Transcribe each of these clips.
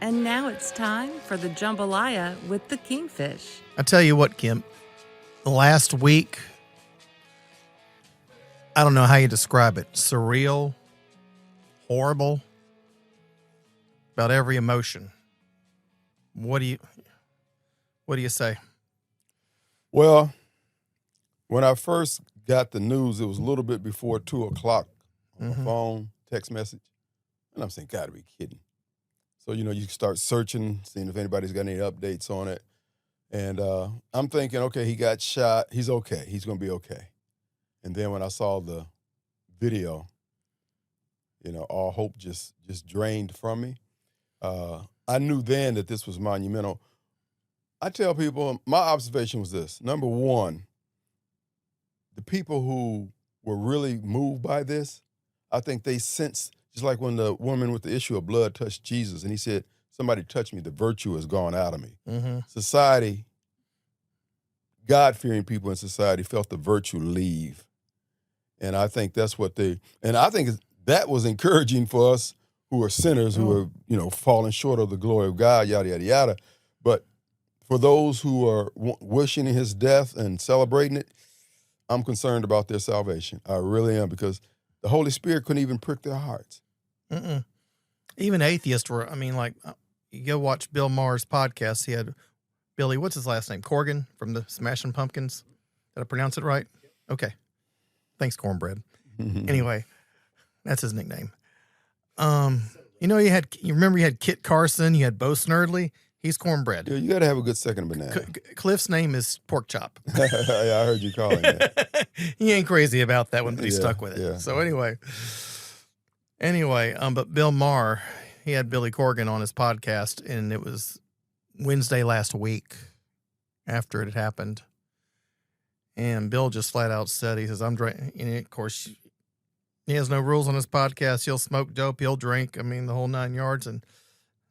And now it's time for the jambalaya with the kingfish. I tell you what, Kim, last week, I don't know how you describe it. Surreal, horrible, about every emotion. What do you say? Well, when I first got the news, it was a little bit before 2 o'clock on my phone, text message. And I'm saying, gotta be kidding. So, you start searching, seeing if anybody's got any updates on it. And I'm thinking, okay, he got shot. He's okay. He's going to be okay. And then when I saw the video, all hope just drained from me. I knew then that this was monumental. I tell people, my observation was this. Number one, the people who were really moved by this, I think they sensed, just like when the woman with the issue of blood touched Jesus and he said, somebody touched me, the virtue has gone out of me. Mm-hmm. Society, God-fearing people in society felt the virtue leave. And I think that's what I think that was encouraging for us who are sinners, who are, falling short of the glory of God, yada, yada, yada. But for those who are wishing his death and celebrating it, I'm concerned about their salvation. I really am, because the Holy Spirit couldn't even prick their hearts. Mm-mm. Even atheists were, you go watch Bill Maher's podcast. He had Billy, what's his last name? Corgan from the Smashing Pumpkins. Did I pronounce it right? Okay. Thanks, Cornbread. Anyway, that's his nickname. You remember you had Kit Carson, you had Bo Snerdley. He's Cornbread. Yeah, you got to have a good second banana. Cliff's name is Pork Chop. Yeah, I heard you calling that. He ain't crazy about that one, but he's stuck with it. Yeah. So anyway, but Bill Maher, he had Billy Corgan on his podcast, and it was Wednesday last week after it had happened. And Bill just flat out said, he says, I'm drinking. And of course, he has no rules on his podcast. He'll smoke dope. He'll drink. The whole 9 yards. And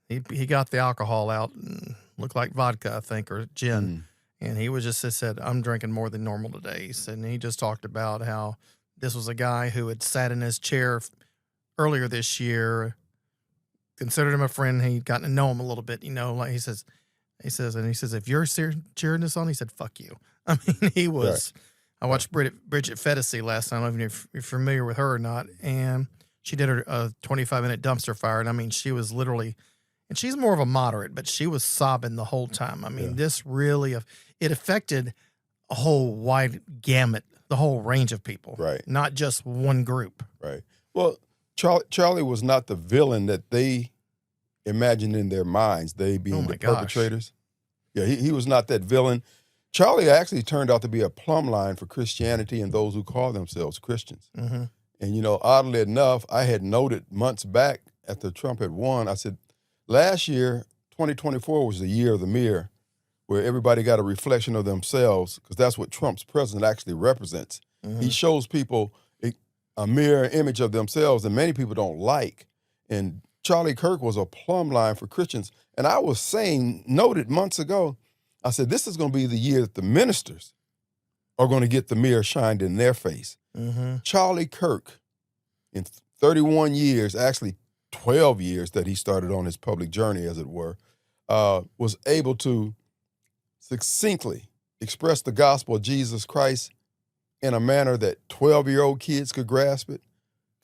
he got the alcohol out and looked like vodka, I think, or gin. And he said, I'm drinking more than normal today. And he just talked about how this was a guy who had sat in his chair earlier this year, considered him a friend. He'd gotten to know him a little bit, like he says, if you're cheering this on, he said, fuck you. He was, right. I watched Bridget Fetisi last night. I don't know if you're familiar with her or not. And she did a 25-minute dumpster fire. And she was literally, and she's more of a moderate, but she was sobbing the whole time. This really, it affected a whole wide gamut, the whole range of people. Right. Not just one group. Right. Well, Charlie was not the villain that they imagined in their minds, they being the perpetrators. Yeah, he was not that villain. Charlie actually turned out to be a plumb line for Christianity and those who call themselves Christians. Mm-hmm. And, oddly enough, I had noted months back after Trump had won, I said, last year, 2024 was the year of the mirror, where everybody got a reflection of themselves, because that's what Trump's president actually represents. Mm-hmm. He shows people a mirror image of themselves that many people don't like. And Charlie Kirk was a plumb line for Christians. And I was noted months ago, I said, this is going to be the year that the ministers are going to get the mirror shined in their face. Mm-hmm. Charlie Kirk, in 31 years, actually 12 years that he started on his public journey, as it were, was able to succinctly express the gospel of Jesus Christ in a manner that 12-year-old kids could grasp it,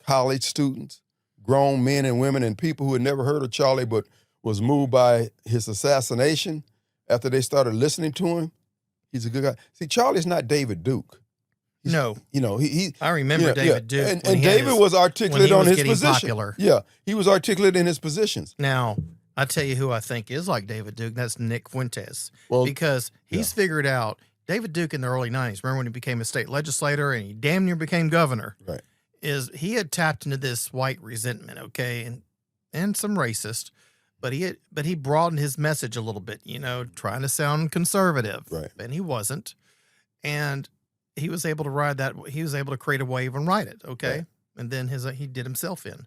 college students, grown men and women, and people who had never heard of Charlie but was moved by his assassination after they started listening to him. He's a good guy. See, Charlie's not David Duke. No. I remember David Duke. And David was articulate on his position. Popular. Yeah, he was articulate in his positions. Now, I tell you who I think is like David Duke. That's Nick Fuentes. Because he's figured out, David Duke in the early 90s, remember when he became a state legislator and he damn near became governor? Right. He had tapped into this white resentment, okay, and some racist, but he broadened his message a little bit, trying to sound conservative. Right. And he wasn't. And he was able to ride that. He was able to create a wave and ride it, okay? Right. And then he did himself in.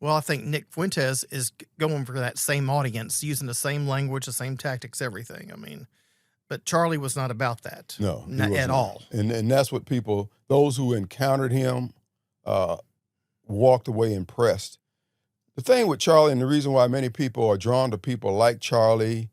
Well, I think Nick Fuentes is going for that same audience, using the same language, the same tactics, everything. But Charlie was not about that. No, not at all. And that's what those who encountered him, walked away impressed. The thing with Charlie, and the reason why many people are drawn to people like Charlie,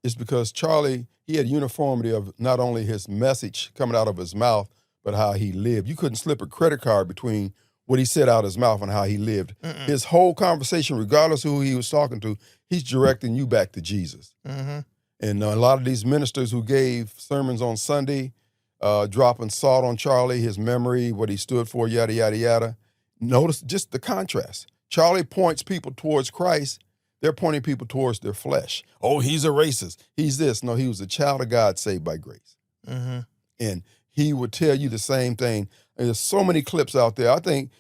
is because Charlie, he had uniformity of not only his message coming out of his mouth, but how he lived. You couldn't slip a credit card between what he said out of his mouth and how he lived. His whole conversation, regardless of who he was talking to, he's directing you back to Jesus. And a lot of these ministers who gave sermons on Sunday, dropping salt on Charlie, his memory, what he stood for, yada, yada, yada. Notice just the contrast. Charlie points people towards Christ. They're pointing people towards their flesh. Oh, he's a racist. He's this. No, he was a child of God saved by grace. And he would tell you the same thing. And there's so many clips out there. I think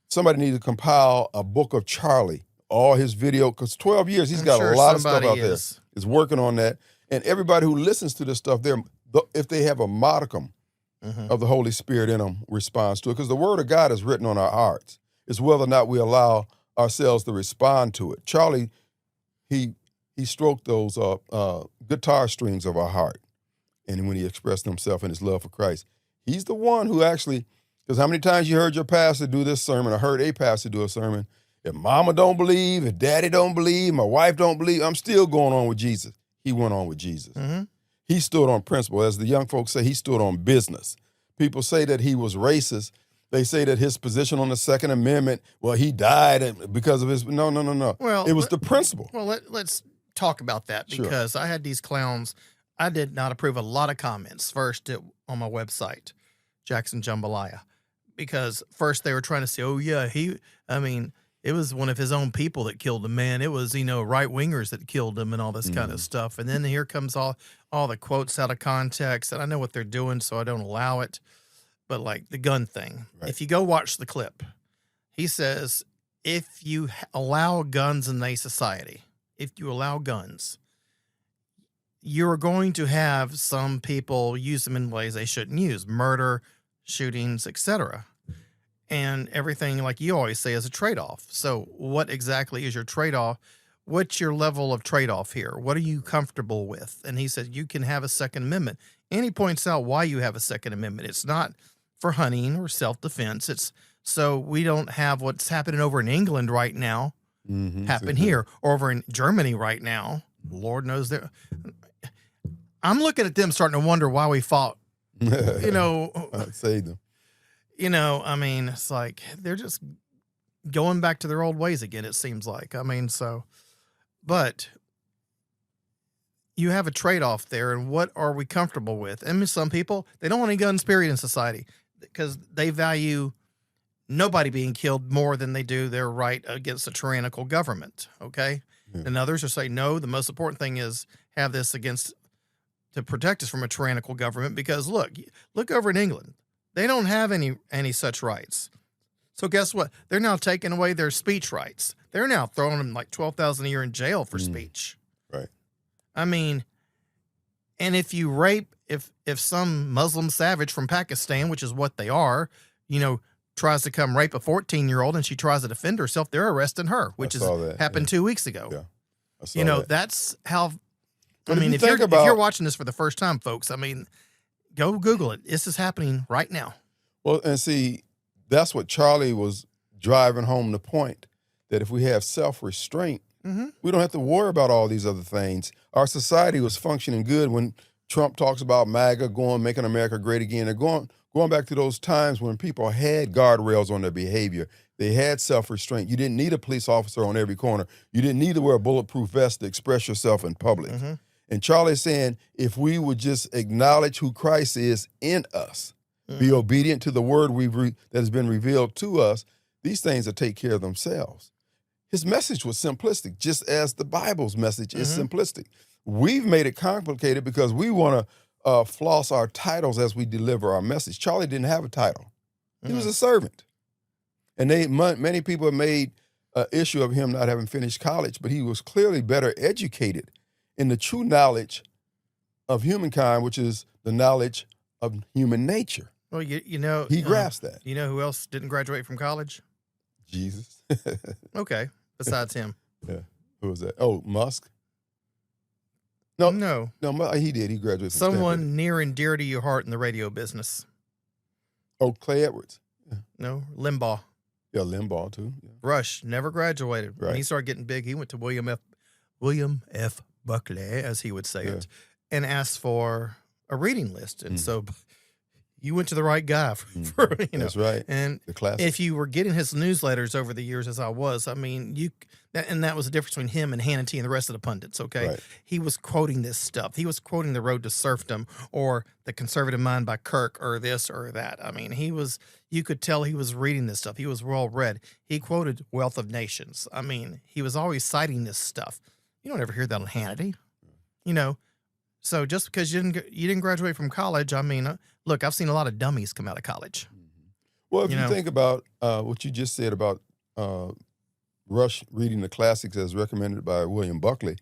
somebody needs to compile a book of Charlie, all his video, because 12 years, he's got a lot of stuff out there. Is working on that. And everybody who listens to this stuff, if they have a modicum of the Holy Spirit in them, responds to it. Because the word of God is written on our hearts. It's whether or not we allow ourselves to respond to it. Charlie, he stroked those guitar strings of our heart. And when he expressed himself in his love for Christ, he's the one who actually, because how many times you heard your pastor do this sermon, or heard a pastor do a sermon, if mama don't believe, if daddy don't believe, my wife don't believe, I'm still going on with Jesus. He went on with Jesus. He stood on principle. As the young folks say, he stood on business. People say that he was racist. They say that his position on the Second Amendment, well, he died because of his, no. Well, it was the principle. Well, let's talk about that, because I had these clowns. I did not approve a lot of comments first on my website, Jackson Jambalaya, because first they were trying to say, oh, yeah, it was one of his own people that killed him, man. It was, right-wingers that killed him and all this kind of stuff. And then here comes all the quotes out of context, and I know what they're doing, so I don't allow it. But like the gun thing, if you go watch the clip, he says, if you allow guns in a society, if you allow guns, you're going to have some people use them in ways they shouldn't use, murder, shootings, etc. And everything, like you always say, is a trade-off. So what exactly is your trade-off? What's your level of trade-off here? What are you comfortable with? And he said, you can have a Second Amendment. And he points out why you have a Second Amendment. It's not for hunting or self-defense. It's so we don't have what's happening over in England right now happen here, or over in Germany right now. Lord knows there. I'm looking at them starting to wonder why we fought, I'd say them. It's like they're just going back to their old ways again, it seems like. But you have a trade-off there, and what are we comfortable with? Some people, they don't want any guns, period, in society, because they value nobody being killed more than they do their right against a tyrannical government, okay? And others are saying, no, the most important thing is have this to protect us from a tyrannical government, because look over in England. They don't have any such rights. So guess what? They're now taking away their speech rights. They're now throwing them like $12,000 a year in jail for speech. Right. And if you rape, if some Muslim savage from Pakistan, which is what they are, tries to come rape a 14-year-old and she tries to defend herself, they're arresting her, which happened 2 weeks ago. Yeah. I saw that. That's how. But if you're watching this for the first time, folks, go Google it. This is happening right now. Well, and see, that's what Charlie was driving home the point, that if we have self-restraint, we don't have to worry about all these other things. Our society was functioning good when Trump talks about MAGA making America great again. They're going back to those times when people had guardrails on their behavior. They had self-restraint. You didn't need a police officer on every corner. You didn't need to wear a bulletproof vest to express yourself in public. And Charlie's saying, if we would just acknowledge who Christ is in us, be obedient to the word that has been revealed to us, these things will take care of themselves. His message was simplistic, just as the Bible's message is simplistic. We've made it complicated because we want to floss our titles as we deliver our message. Charlie didn't have a title. He was a servant. And many people have made an issue of him not having finished college, but he was clearly better educated in the true knowledge of humankind, which is the knowledge of human nature. Well, he grasped that. You know who else didn't graduate from college? Jesus. Okay, besides him. Yeah. Who was that? Oh, Musk? No, he did. He graduated from someone Stanford. near and dear to your heart in the radio business. Oh, Clay Edwards. No, Limbaugh. Yeah, Limbaugh too. Yeah. Rush never graduated. Right. When he started getting big, he went to William F. Buckley, as he would say it, and asked for a reading list. And so you went to the right guy for That's right. And the classic. if you were getting his newsletters over the years, as I was, I mean, that was the difference between him and Hannity and the rest of the pundits. Okay, Right. he was quoting this stuff. He was quoting The Road to Serfdom or The Conservative Mind by Kirk or this or that. I mean, you could tell he was reading this stuff. He was well read. He quoted Wealth of Nations. I mean, he was always citing this stuff. You don't ever hear that on Hannity, So just because you didn't graduate from college, I mean, look, I've seen a lot of dummies come out of college. Well, if you think about what you just said about Rush reading the classics as recommended by William Buckley,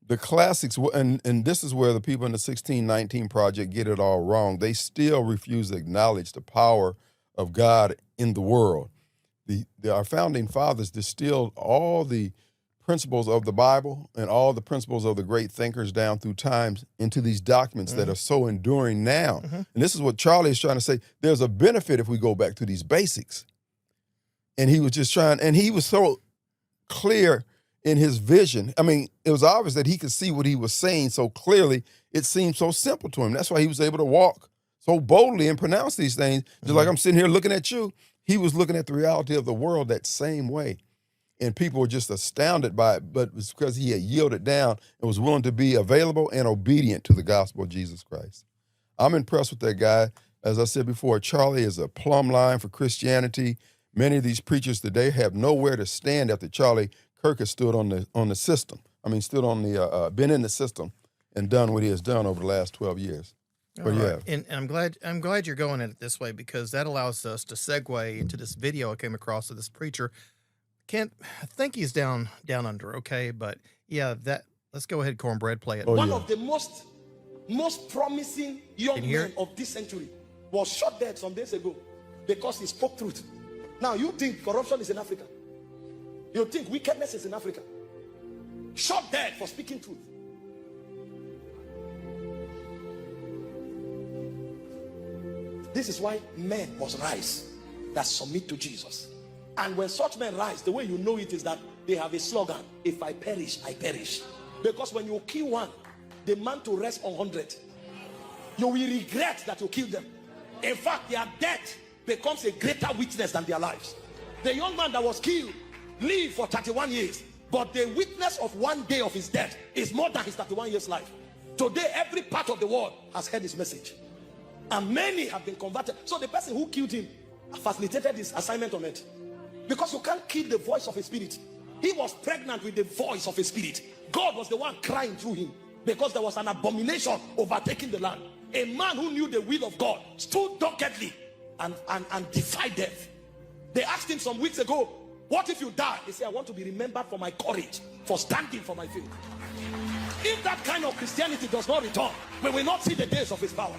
the classics, and this is where the people in the 1619 Project get it all wrong. They still refuse to acknowledge the power of God in the world. Our founding fathers distilled all the principles of the Bible and all the principles of the great thinkers down through times into these documents that are so enduring now. And this is what Charlie is trying to say. There's a benefit if we go back to these basics. And he was just trying, and he was so clear in his vision. I mean, it was obvious that he could see what he was saying so clearly. It seemed so simple to him. That's why he was able to walk so boldly and pronounce these things. Just like I'm sitting here looking at you, he was looking at the reality of the world that same way. And people were just astounded by it, but it was because he had yielded down and was willing to be available and obedient to the gospel of Jesus Christ. I'm impressed with that guy. As I said before, Charlie is a plumb line for Christianity. Many of these preachers today have nowhere to stand after Charlie Kirk has stood on the system. I mean, stood on been in the system and done what he has done over the last 12 years. What do you have? And I'm glad you're going at it this way, because that allows us to segue into this video I came across of this preacher. I think he's down under, okay? But yeah, let's go ahead, Cornbread, play it. One of the most promising young men of this century was shot dead some days ago because he spoke truth. Now you think corruption is in Africa? You think wickedness is in Africa? Shot dead for speaking truth. This is why men must rise that submit to Jesus. And when such men rise, the way you know it is that they have a slogan: if I perish, I perish. Because when you kill one, the man to rest on 100. You will regret that you killed them. In fact, their death becomes a greater witness than their lives. The young man that was killed lived for 31 years, but the witness of one day of his death is more than his 31 years life. Today, every part of the world has heard his message, and many have been converted. So the person who killed him facilitated his assignment on earth. Because you can't kill the voice of a spirit. He was pregnant with the voice of a spirit. God was the one crying through him, because there was an abomination overtaking the land. A man who knew the will of God stood doggedly and defied death. They asked him some weeks ago, what if you die? He said, I want to be remembered for my courage, for standing for my faith. If that kind of Christianity does not return, we will not see the days of his power.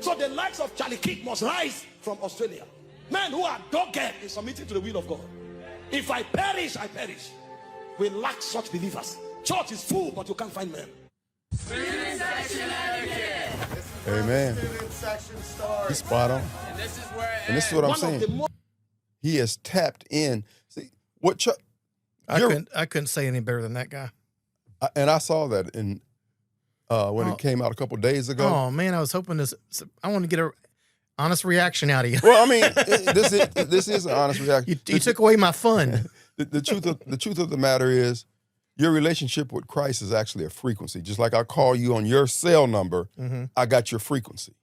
So the likes of Charlie Kirk must rise from Australia. Men who are dogged in submitting to the will of God. If I perish, I perish. We lack such believers. Church is full, but you can't find men. Student section etiquette. Amen. He's spot on. And this is what I'm saying. He has tapped in. See what I couldn't say any better than that guy. And I saw that in when it came out a couple days ago. Oh man, I was hoping I want to get a honest reaction out of you. Well, I mean, this is an honest reaction. You took away my fun. The truth of the matter is, your relationship with Christ is actually a frequency. Just like I call you on your cell number, I got your frequency.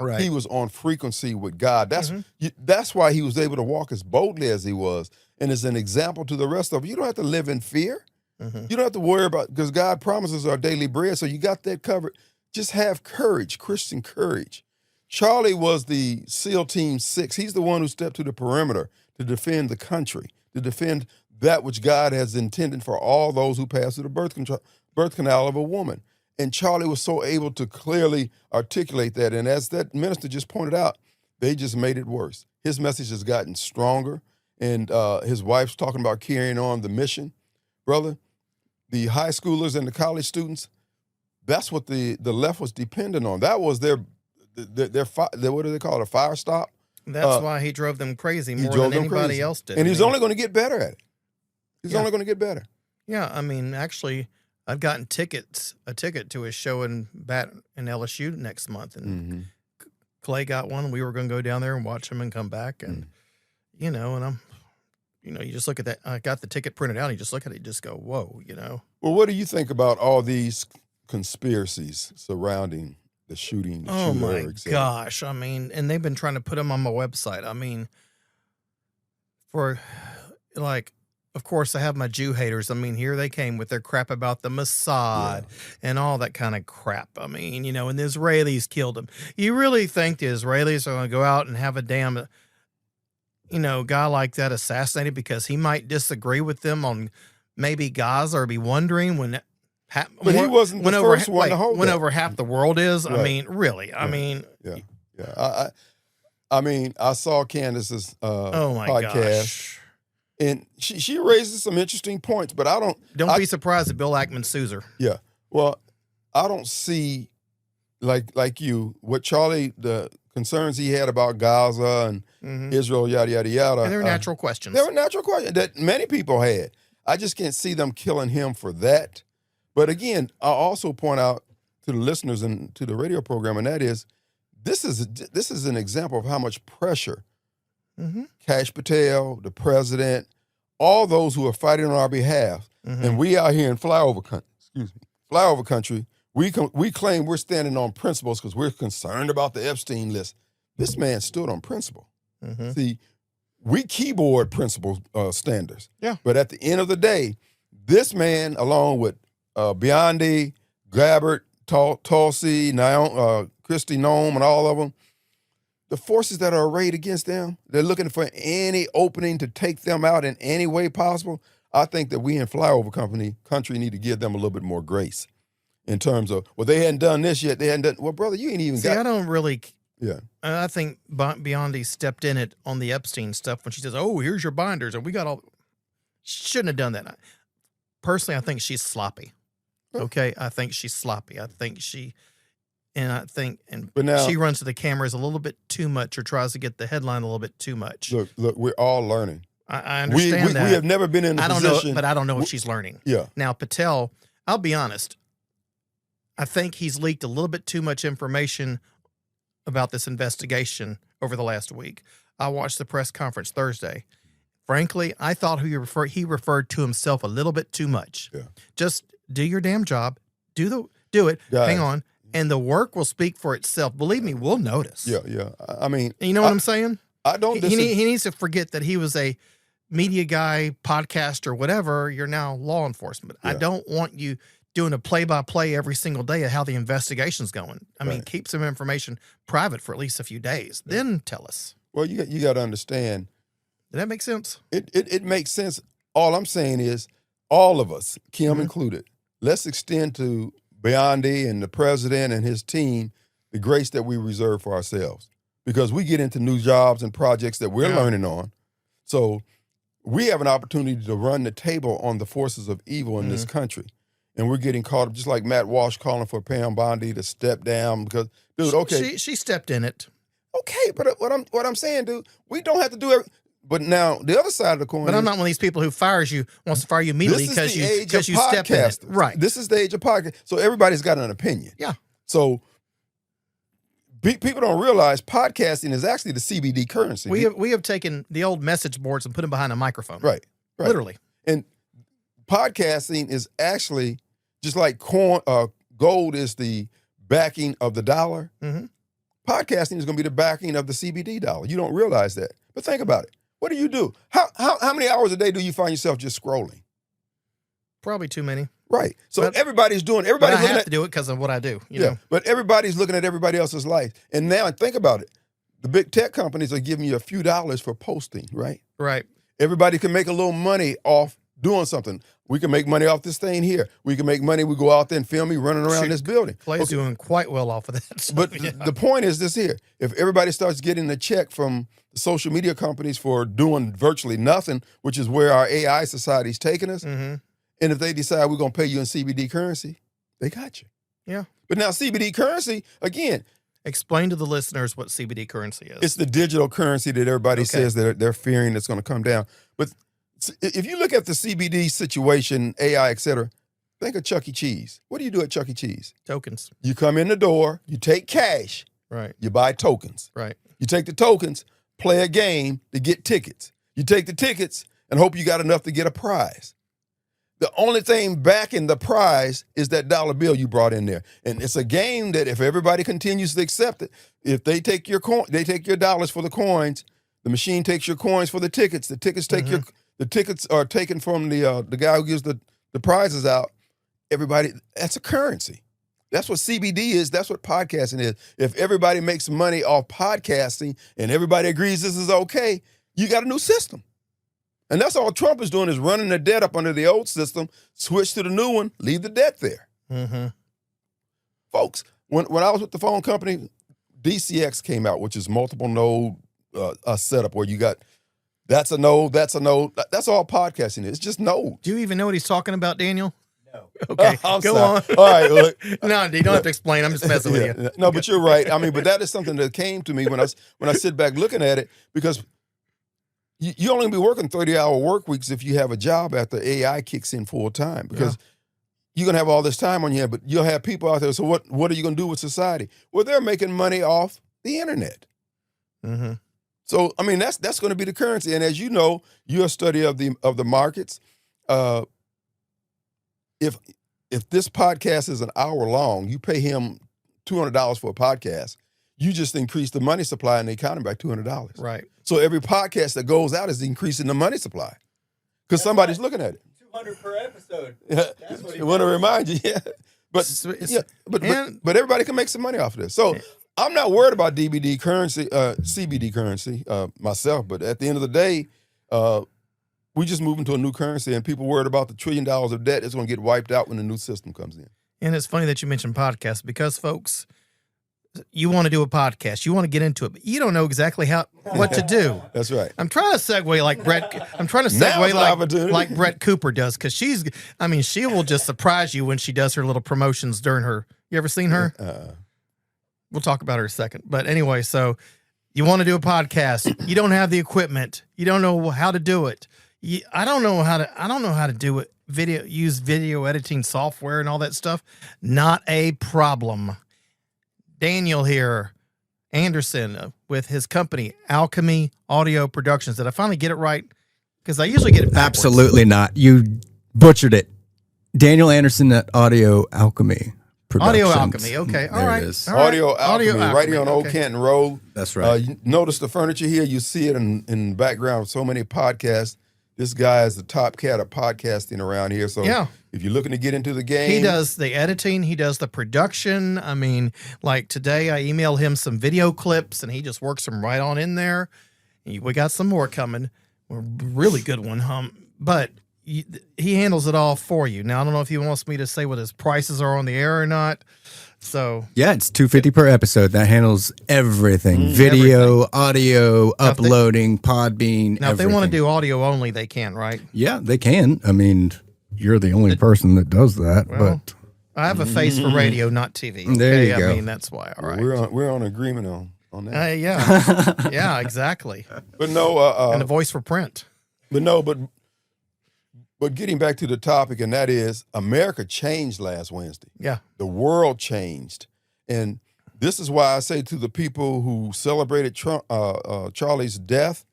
Right. He was on frequency with God. That's why he was able to walk as boldly as he was, and as an example to the rest of you. You don't have to live in fear. You don't have to worry about, because God promises our daily bread, so you got that covered. Just have courage, Christian courage. Charlie was the SEAL Team 6. He's the one who stepped to the perimeter to defend the country, to defend that which God has intended for all those who pass through the birth canal of a woman. And Charlie was so able to clearly articulate that. And as that minister just pointed out, they just made it worse. His message has gotten stronger, and his wife's talking about carrying on the mission. Brother, the high schoolers and the college students, that's what the left was dependent on. That was their what do they call it, a fire stop? That's why he drove them crazy more drove than them anybody crazy. else did. And I he's mean, only going to get better at it. He's only going to get better. Yeah, I mean, actually, I've gotten a ticket to his show in LSU next month, and Clay got one. We were going to go down there and watch him and come back, and you know, and you just look at that. I got the ticket printed out. And you just look at it, you just go, whoa, you know. Well, what do you think about all these conspiracies surrounding the shooting? Oh my gosh! I mean, and they've been trying to put them on my website. I mean, of course, I have my Jew haters. I mean, here they came with their crap about the Mossad and all that kind of crap. I mean, you know, and the Israelis killed him. You really think the Israelis are going to go out and have a damn, guy like that assassinated because he might disagree with them on maybe Gaza or be wondering when. But he wasn't the first one to hold when that. over half the world is. Right. I mean, really. I mean, I mean, I saw Candace's oh my podcast. gosh. And she raises some interesting points, but I don't be surprised if Bill Ackman sues her. Yeah. Well, I don't see like you what Charlie the concerns he had about Gaza and Israel, yada yada yada. And they're natural questions. They were natural questions that many people had. I just can't see them killing him for that. But again, I'll also point out to the listeners and to the radio program, and that is this is an example of how much pressure Kash Patel, the president, all those who are fighting on our behalf, and we out here in flyover country, we claim we're standing on principles because we're concerned about the Epstein list. This man stood on principle. See, we keyboard principle standards. Yeah. But at the end of the day, this man, along with Biondi, Gabbard, Tulsi, Kristi Noem, and all of them, the forces that are arrayed against them, they're looking for any opening to take them out in any way possible. I think that we in flyover country need to give them a little bit more grace in terms of, well, they hadn't done this yet. They hadn't done, well, brother, you ain't even got. I don't really. Yeah. I think Biondi stepped in it on the Epstein stuff when she says, oh, here's your binders. And we got all. Shouldn't have done that. Personally, I think she's sloppy. Okay. I think she's sloppy. I think she. But now, she runs to the cameras a little bit too much or tries to get the headline a little bit too much. Look, we're all learning. I understand that. We have never been in a position. But I don't know if she's learning. Yeah. Now, Patel, I'll be honest. I think he's leaked a little bit too much information about this investigation over the last week. I watched the press conference Thursday. Frankly, I thought he referred to himself a little bit too much. Yeah. Just do your damn job. Do it. Guys. Hang on. And the work will speak for itself. Believe me, we'll notice. Yeah. I mean, you know what I'm saying? I don't. He needs to forget that he was a media guy, podcaster, whatever. You're now law enforcement. Yeah. I don't want you doing a play-by-play every single day of how the investigation's going. I mean, keep some information private for at least a few days. Yeah. Then tell us. Well, you got to understand. Did that make sense? It makes sense. All I'm saying is, all of us, Kim included, let's extend to Biondi and the president and his team the grace that we reserve for ourselves, because we get into new jobs and projects that we're learning on. So we have an opportunity to run the table on the forces of evil in this country. And we're getting caught up, just like Matt Walsh calling for Pam Bondi to step down because, dude, okay. She stepped in it. Okay, but what I'm saying, dude, we don't have to do everything. But now the other side of the coin. But I'm not one of these people who wants to fire you immediately because you step in it. Right. This is the age of podcast. So everybody's got an opinion. Yeah. So people don't realize podcasting is actually the CBD currency. We have taken the old message boards and put them behind a microphone. Right. Literally. And podcasting is actually just like gold is the backing of the dollar. Podcasting is going to be the backing of the CBD dollar. You don't realize that. But think about it. What do? How many hours a day do you find yourself just scrolling? Probably too many. Right. So everybody's looking I have to do it because of what I do. You know? But everybody's looking at everybody else's life. And now think about it. The big tech companies are giving you a few dollars for posting, right? Right. Everybody can make a little money off doing something. We can make money off this thing here. We can make money. We go out there and film me running around this building. Clay's doing quite well off of that. So, but the point is this here. If everybody starts getting a check from the social media companies for doing virtually nothing, which is where our AI society is taking us, and if they decide we're going to pay you in CBD currency, they got you. Yeah. But now CBD currency, again, Explain to the listeners what CBD currency is. It's the digital currency that everybody says that they're fearing that's going to come down. But if you look at the CBD situation, AI, et cetera, think of Chuck E. Cheese. What do you do at Chuck E. Cheese? Tokens. You come in the door, you take cash, Right. you buy tokens. Right. You take the tokens, play a game to get tickets. You take the tickets and hope you got enough to get a prize. The only thing backing the prize is that dollar bill you brought in there. And it's a game that if everybody continues to accept it, if they take your they take your dollars for the coins, the machine takes your coins for the tickets. The tickets take the tickets are taken from the guy who gives the prizes out. Everybody, that's a currency. That's what CBD is. That's what podcasting is. If everybody makes money off podcasting and everybody agrees this is okay, you got a new system. And that's all Trump is doing, is running the debt up under the old system, switch to the new one, leave the debt there. Mm-hmm. Folks, when I was with the phone company, DCX came out, which is multiple node setup where you got that's a node, that's a node. That's all podcasting is. It's just nodes. Do you even know what he's talking about, Daniel? No. Okay, I'm go sorry. on. All right, look. No, you don't have to explain. I'm just messing with you. No, but you're right. I mean, but that is something that came to me when I sit back looking at it, because you only be working 30-hour work weeks if you have a job after AI kicks in full time, because you're going to have all this time on your hand, but you'll have people out there. So what are you going to do with society? Well, they're making money off the internet. Mm-hmm. So, I mean, that's going to be the currency. And as you know, you're a study of the markets. If this podcast is an hour long, you pay him $200 for a podcast, you just increase the money supply in the economy by $200. Right. So every podcast that goes out is increasing the money supply because somebody's looking at it. $200 per episode. Yeah. That's what I want to remind you, but everybody can make some money off of this. So I'm not worried about CBD currency myself. But at the end of the day, we just moving to a new currency, and people worried about the $1 trillion of debt that's going to get wiped out when the new system comes in. And it's funny that you mentioned podcasts, because, folks, you want to do a podcast, you want to get into it, but you don't know exactly what to do. That's right. I'm trying to segue like Brett. I'm trying to segue like Brett Cooper does, because she will just surprise you when she does her little promotions during her. You ever seen her? We'll talk about her in a second. But anyway, so you want to do a podcast, you don't have the equipment, you don't know how to do it. I don't know how to do it. Use video editing software and all that stuff. Not a problem. Daniel here, Anderson, with his company, Alchemy Audio Productions. Did I finally get it right? Because I usually get it backwards. Absolutely not. You butchered it. Daniel Anderson at Audio Alchemy Productions. Audio Alchemy. Okay. All right. It is. All right. Audio Alchemy, right here on Old Canton Road. That's right. You notice the furniture here. You see it in the background of so many podcasts. This guy is the top cat of podcasting around here. So if you're looking to get into the game. He does the editing. He does the production. I mean, like today I emailed him some video clips, and he just works them right on in there. We got some more coming. A really good one. But he handles it all for you. Now, I don't know if he wants me to say what his prices are on the air or not. So yeah, it's $250 per episode. That handles everything: video, audio, uploading, Podbean. Now, if they want to do audio only, they can, right? Yeah, they can. I mean, you're the only person that does that. Well, but I have a face for radio, not TV. Okay? There you go. I mean, that's why. All right, we're on agreement on that. Yeah, exactly. But no, and a voice for print. But getting back to the topic, and that is America changed last Wednesday. Yeah. The world changed. And this is why I say to the people who celebrated Charlie's death,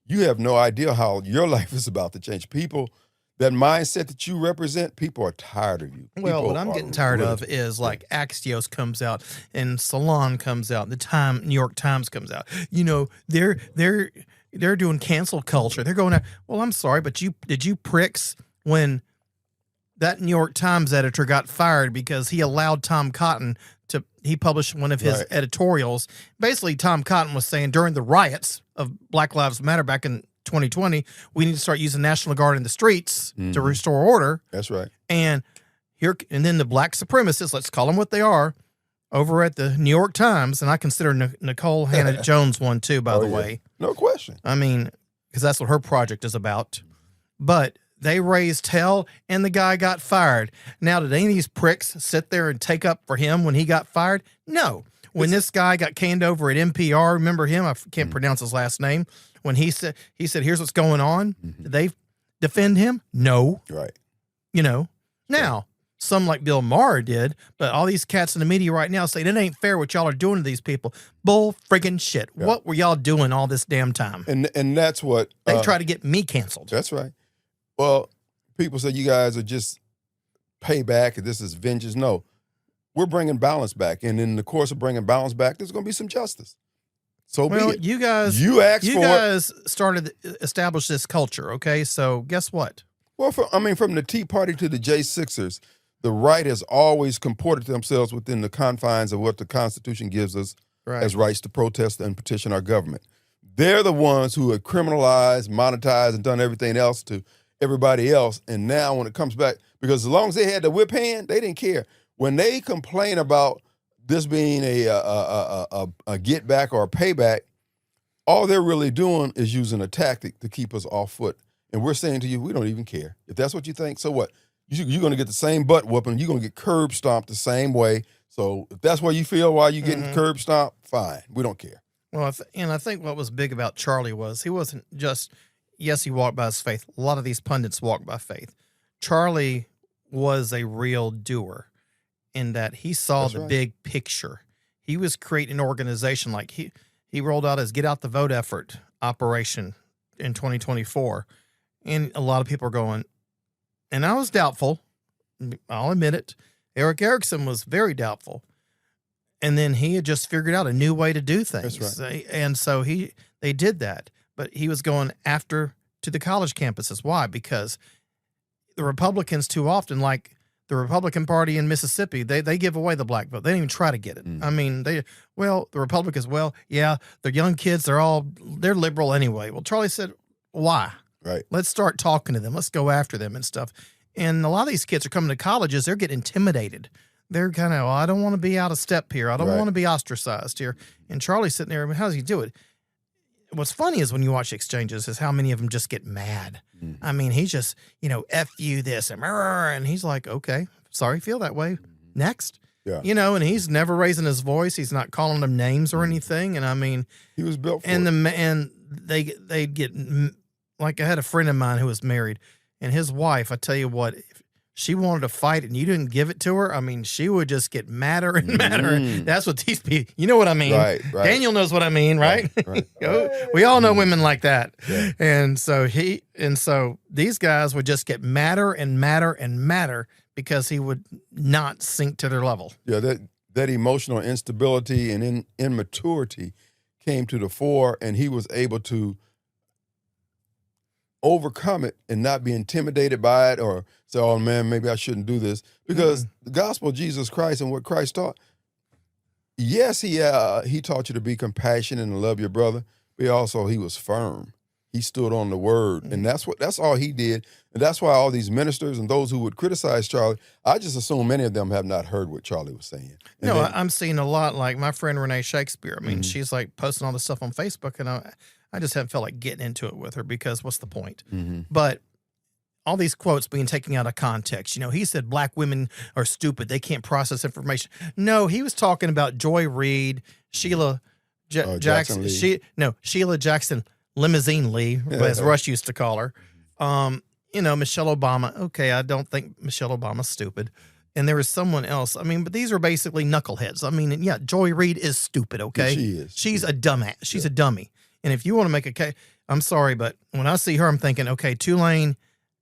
you have no idea how your life is about to change. People, that mindset that you represent, people are tired of you. Well, People what I'm are getting tired really of is like Axios comes out and Salon comes out, New York Times comes out. You know, they're doing cancel culture. They're going, well, I'm sorry, but did you pricks, when that New York Times editor got fired because he allowed Tom Cotton he published one of his editorials. Basically, Tom Cotton was saying during the riots of Black Lives Matter back in 2020, we need to start using National Guard in the streets to restore order. That's right. And then the black supremacists, let's call them what they are, over at the New York Times, and I consider Nicole Hannah-Jones one too, by the way. No question. I mean, because that's what her project is about. But they raised hell, and the guy got fired. Now, did any of these pricks sit there and take up for him when he got fired? No. When this guy got canned over at NPR, remember him? I can't pronounce his last name. When he said, here's what's going on. Did they defend him? No. Right. You know, now some like Bill Maher did, but all these cats in the media right now saying it ain't fair what y'all are doing to these people. Bull friggin' shit. Yeah. What were y'all doing all this damn time? And that's what they try to get me canceled. That's right. Well, people say you guys are just payback and this is vengeance. No, we're bringing balance back, and in the course of bringing balance back, there's going to be some justice. So be it. You guys started establish this culture. Okay, so guess what? Well, from the Tea Party to the J6ers, the right has always comported themselves within the confines of what the Constitution gives us as rights to protest and petition our government. They're the ones who have criminalized, monetized, and done everything else to everybody else. And now when it comes back, because as long as they had the whip hand, they didn't care. When they complain about this being a get back or a payback, all they're really doing is using a tactic to keep us off foot. And we're saying to you, we don't even care. If that's what you think, so what? You're going to get the same butt whooping. You're going to get curb stomped the same way. So if that's what you feel while you're getting curb stomped, fine. We don't care. Well, and I think what was big about Charlie was he wasn't just, yes, he walked by his faith. A lot of these pundits walk by faith. Charlie was a real doer in that he saw the big picture. He was creating an organization like he rolled out his Get Out the Vote effort operation in 2024. And a lot of people are going, and I was doubtful. I'll admit it. Eric Erickson was very doubtful. And then he had just figured out a new way to do things. That's right. And so they did that. But he was going after to the college campuses. Why? Because the Republicans too often, like the Republican Party in Mississippi, they give away the black vote. They didn't even try to get it. I mean, the Republicans, they're young kids. They're liberal anyway. Well, Charlie said, why? Right. Let's start talking to them. Let's go after them and stuff. And a lot of these kids are coming to colleges. They're getting intimidated. They're kind of, I don't want to be out of step here. I don't want to be ostracized here. And Charlie's sitting there. How does he do it? What's funny is when you watch exchanges is how many of them just get mad. I mean, he's just, F you this and he's like, okay, sorry, feel that way. Next. Yeah. And he's never raising his voice. He's not calling them names or anything. And I mean, he was built for it. And they get, like I had a friend of mine who was married, and his wife, I tell you what, if she wanted to fight and you didn't give it to her, I mean, she would just get madder and madder. That's what these people, you know what I mean? Right. Daniel knows what I mean, right? We all know women like that. Yeah. And so these guys would just get madder and madder and madder because he would not sink to their level. Yeah, that emotional instability and immaturity came to the fore, and he was able to overcome it and not be intimidated by it or say, oh man, maybe I shouldn't do this. Because the gospel of Jesus Christ and what Christ taught, yes, he taught you to be compassionate and love your brother, but he was firm. He stood on the word. And that's all he did. And that's why all these ministers and those who would criticize Charlie, I just assume many of them have not heard what Charlie was saying. I'm seeing a lot like my friend Renee Shakespeare. I mean, she's like posting all this stuff on Facebook, and I just haven't felt like getting into it with her because what's the point? But all these quotes being taken out of context. He said black women are stupid. They can't process information. No, he was talking about Joy Reid, Sheila Jackson. Sheila Jackson Limousine Lee, as Rush used to call her. Michelle Obama. Okay, I don't think Michelle Obama's stupid. And there was someone else. I mean, but these are basically knuckleheads. I mean, yeah, Joy Reid is stupid, okay? She is. She's a dumbass. She's a dummy. And if you want to make a case, I'm sorry, but when I see her, I'm thinking, okay, Tulane,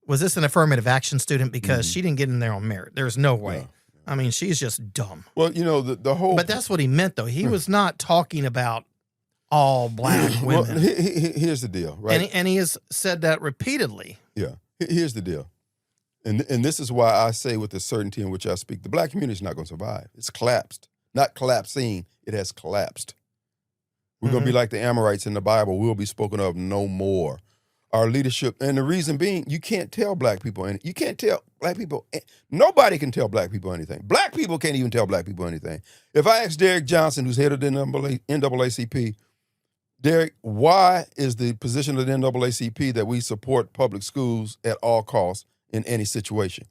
was this an affirmative action student? Because she didn't get in there on merit. There's no way. No. I mean, she's just dumb. Well, the whole... But that's what he meant, though. He was not talking about all black women. Well, here's the deal, right? And he has said that repeatedly. Yeah. Here's the deal. And this is why I say with the certainty in which I speak, the black community is not going to survive. It's collapsed. Not collapsing. It has collapsed. We're going to be like the Amorites in the Bible. We'll be spoken of no more. Our leadership, and the reason being, you can't tell black people anything. You can't tell black people, nobody can tell black people anything. Black people can't even tell black people anything. If I ask Derek Johnson, who's head of the NAACP, Derek, why is the position of the NAACP that we support public schools at all costs in any situation?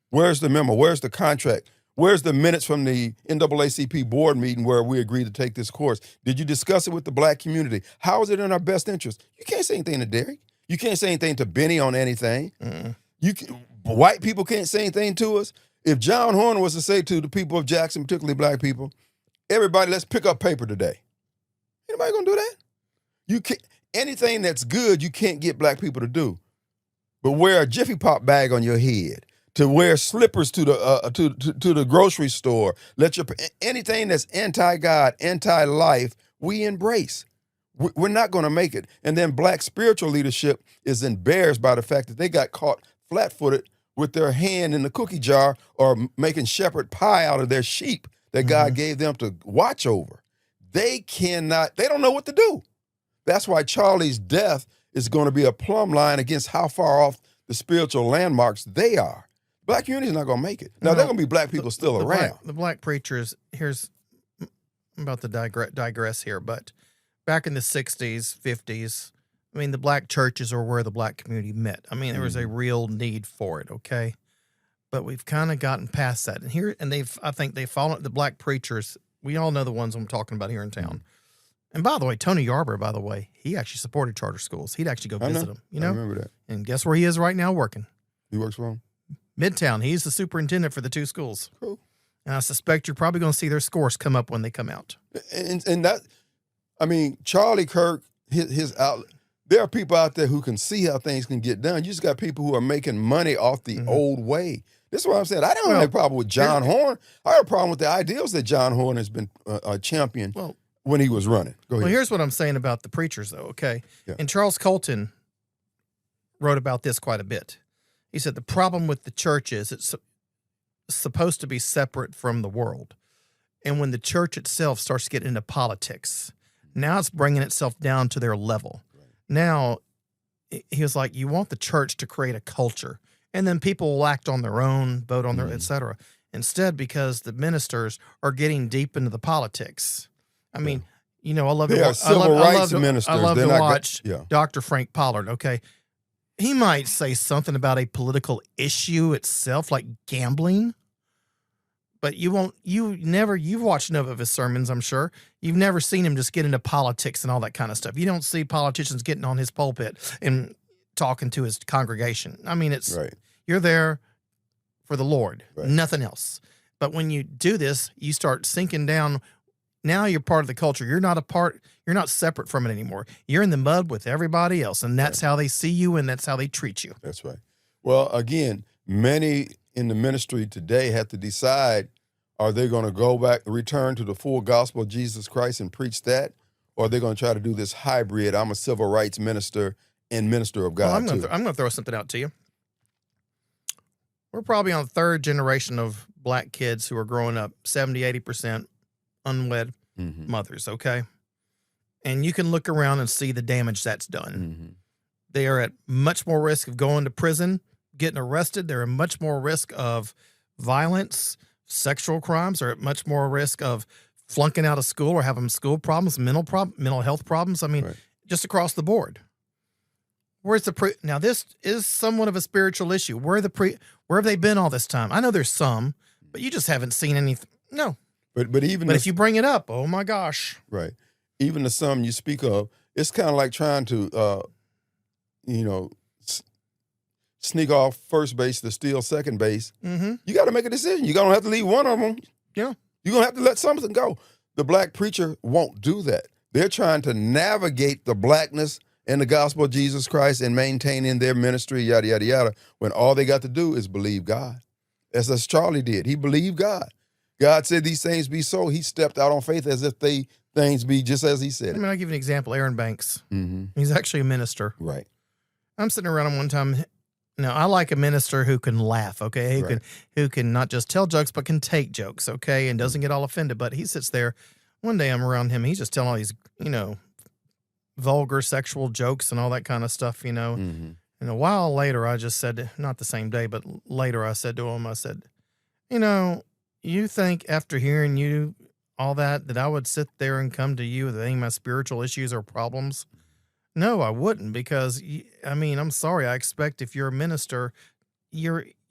Where's the memo? Where's the contract? Where's the minutes from the NAACP board meeting where we agreed to take this course? Did you discuss it with the black community? How is it in our best interest? You can't say anything to Derek. You can't say anything to Benny on anything. White people can't say anything to us. If John Horner was to say to the people of Jackson, particularly black people, everybody, let's pick up paper today. Anybody gonna do that? You can't. Anything that's good, you can't get black people to do. But wear a Jiffy Pop bag on your head, to wear slippers to the grocery store. Anything that's anti-God, anti-life, we embrace. We're not going to make it. And then black spiritual leadership is embarrassed by the fact that they got caught flat-footed with their hand in the cookie jar or making shepherd pie out of their sheep that God gave them to watch over. They don't know what to do. That's why Charlie's death is going to be a plumb line against how far off the spiritual landmarks they are. Black community is not going to make it. Now, there are going to be black people still around. The black preachers, I'm about to digress here, but back in the 60s, 50s, I mean, the black churches are where the black community met. I mean, there was a real need for it, okay? But we've kind of gotten past that. And I think they've fallen, the black preachers, we all know the ones I'm talking about here in town. And by the way, Tony Yarber, he actually supported charter schools. He'd actually go visit them, you know? I remember that. And guess where he is right now working? He works for him? Midtown. He's the superintendent for the 2 schools. Cool. And I suspect you're probably going to see their scores come up when they come out. And that, I mean, Charlie Kirk, his outlet, there are people out there who can see how things can get done. You just got people who are making money off the old way. This is what I'm saying. I don't have a problem with John Horn. I have a problem with the ideals that John Horn has been a champion when he was running. Go ahead. Well, here's what I'm saying about the preachers, though, okay? Yeah. And Charles Colton wrote about this quite a bit. He said the problem with the church is it's supposed to be separate from the world. And when the church itself starts getting into politics, now it's bringing itself down to their level. Right. Now, he was like, you want the church to create a culture, and then people will act on their own, vote on their, et cetera. Instead, because the ministers are getting deep into the politics. I mean, you know, I love to watch. I love to watch Dr. Frank Pollard. Okay, he might say something about a political issue itself, like gambling, but you've watched enough of his sermons, I'm sure. You've never seen him just get into politics and all that kind of stuff. You don't see politicians getting on his pulpit and talking to his congregation. I mean, you're there for the Lord, nothing else. But when you do this, you start sinking down. Now you're part of the culture. You're not separate from it anymore. You're in the mud with everybody else, and that's how they see you, and that's how they treat you. That's right. Well, again, many in the ministry today have to decide, are they going to return to the full gospel of Jesus Christ and preach that, or are they going to try to do this hybrid, I'm a civil rights minister and minister of God, I'm going to throw something out to you. We're probably on the 3rd generation of black kids who are growing up, 70, 80% unwed mothers, okay? And you can look around and see the damage that's done. They are at much more risk of going to prison, getting arrested. They're at much more risk of violence, sexual crimes. They're at much more risk of flunking out of school or having school problems, mental health problems. I mean, just across the board. Where's now this is somewhat of a spiritual issue. Where have they been all this time? I know there's some, but you just haven't seen anything. No. But if you bring it up, oh my gosh. Right. Even the some you speak of, it's kind of like trying to, sneak off first base to steal second base. You got to make a decision. You're going to have to leave one of them. Yeah. You're going to have to let something go. The black preacher won't do that. They're trying to navigate the blackness and the gospel of Jesus Christ and maintaining their ministry, yada, yada, yada, when all they got to do is believe God. As Charlie did. He believed God. God said these things be so. He stepped out on faith as if things be just as he said. I mean, I'll give you an example. Aaron Banks. He's actually a minister. Right. I'm sitting around him one time. Now, I like a minister who can laugh, okay? Who can not just tell jokes, but can take jokes, okay? And doesn't get all offended. But he sits there. One day I'm around him. He's just telling all these, vulgar sexual jokes and all that kind of stuff, And a while later, I just said, not the same day, but later I said to him, I said, you think after hearing you all that I would sit there and come to you with any of my spiritual issues or problems? No, I wouldn't, because, I'm sorry. I expect if you're a minister,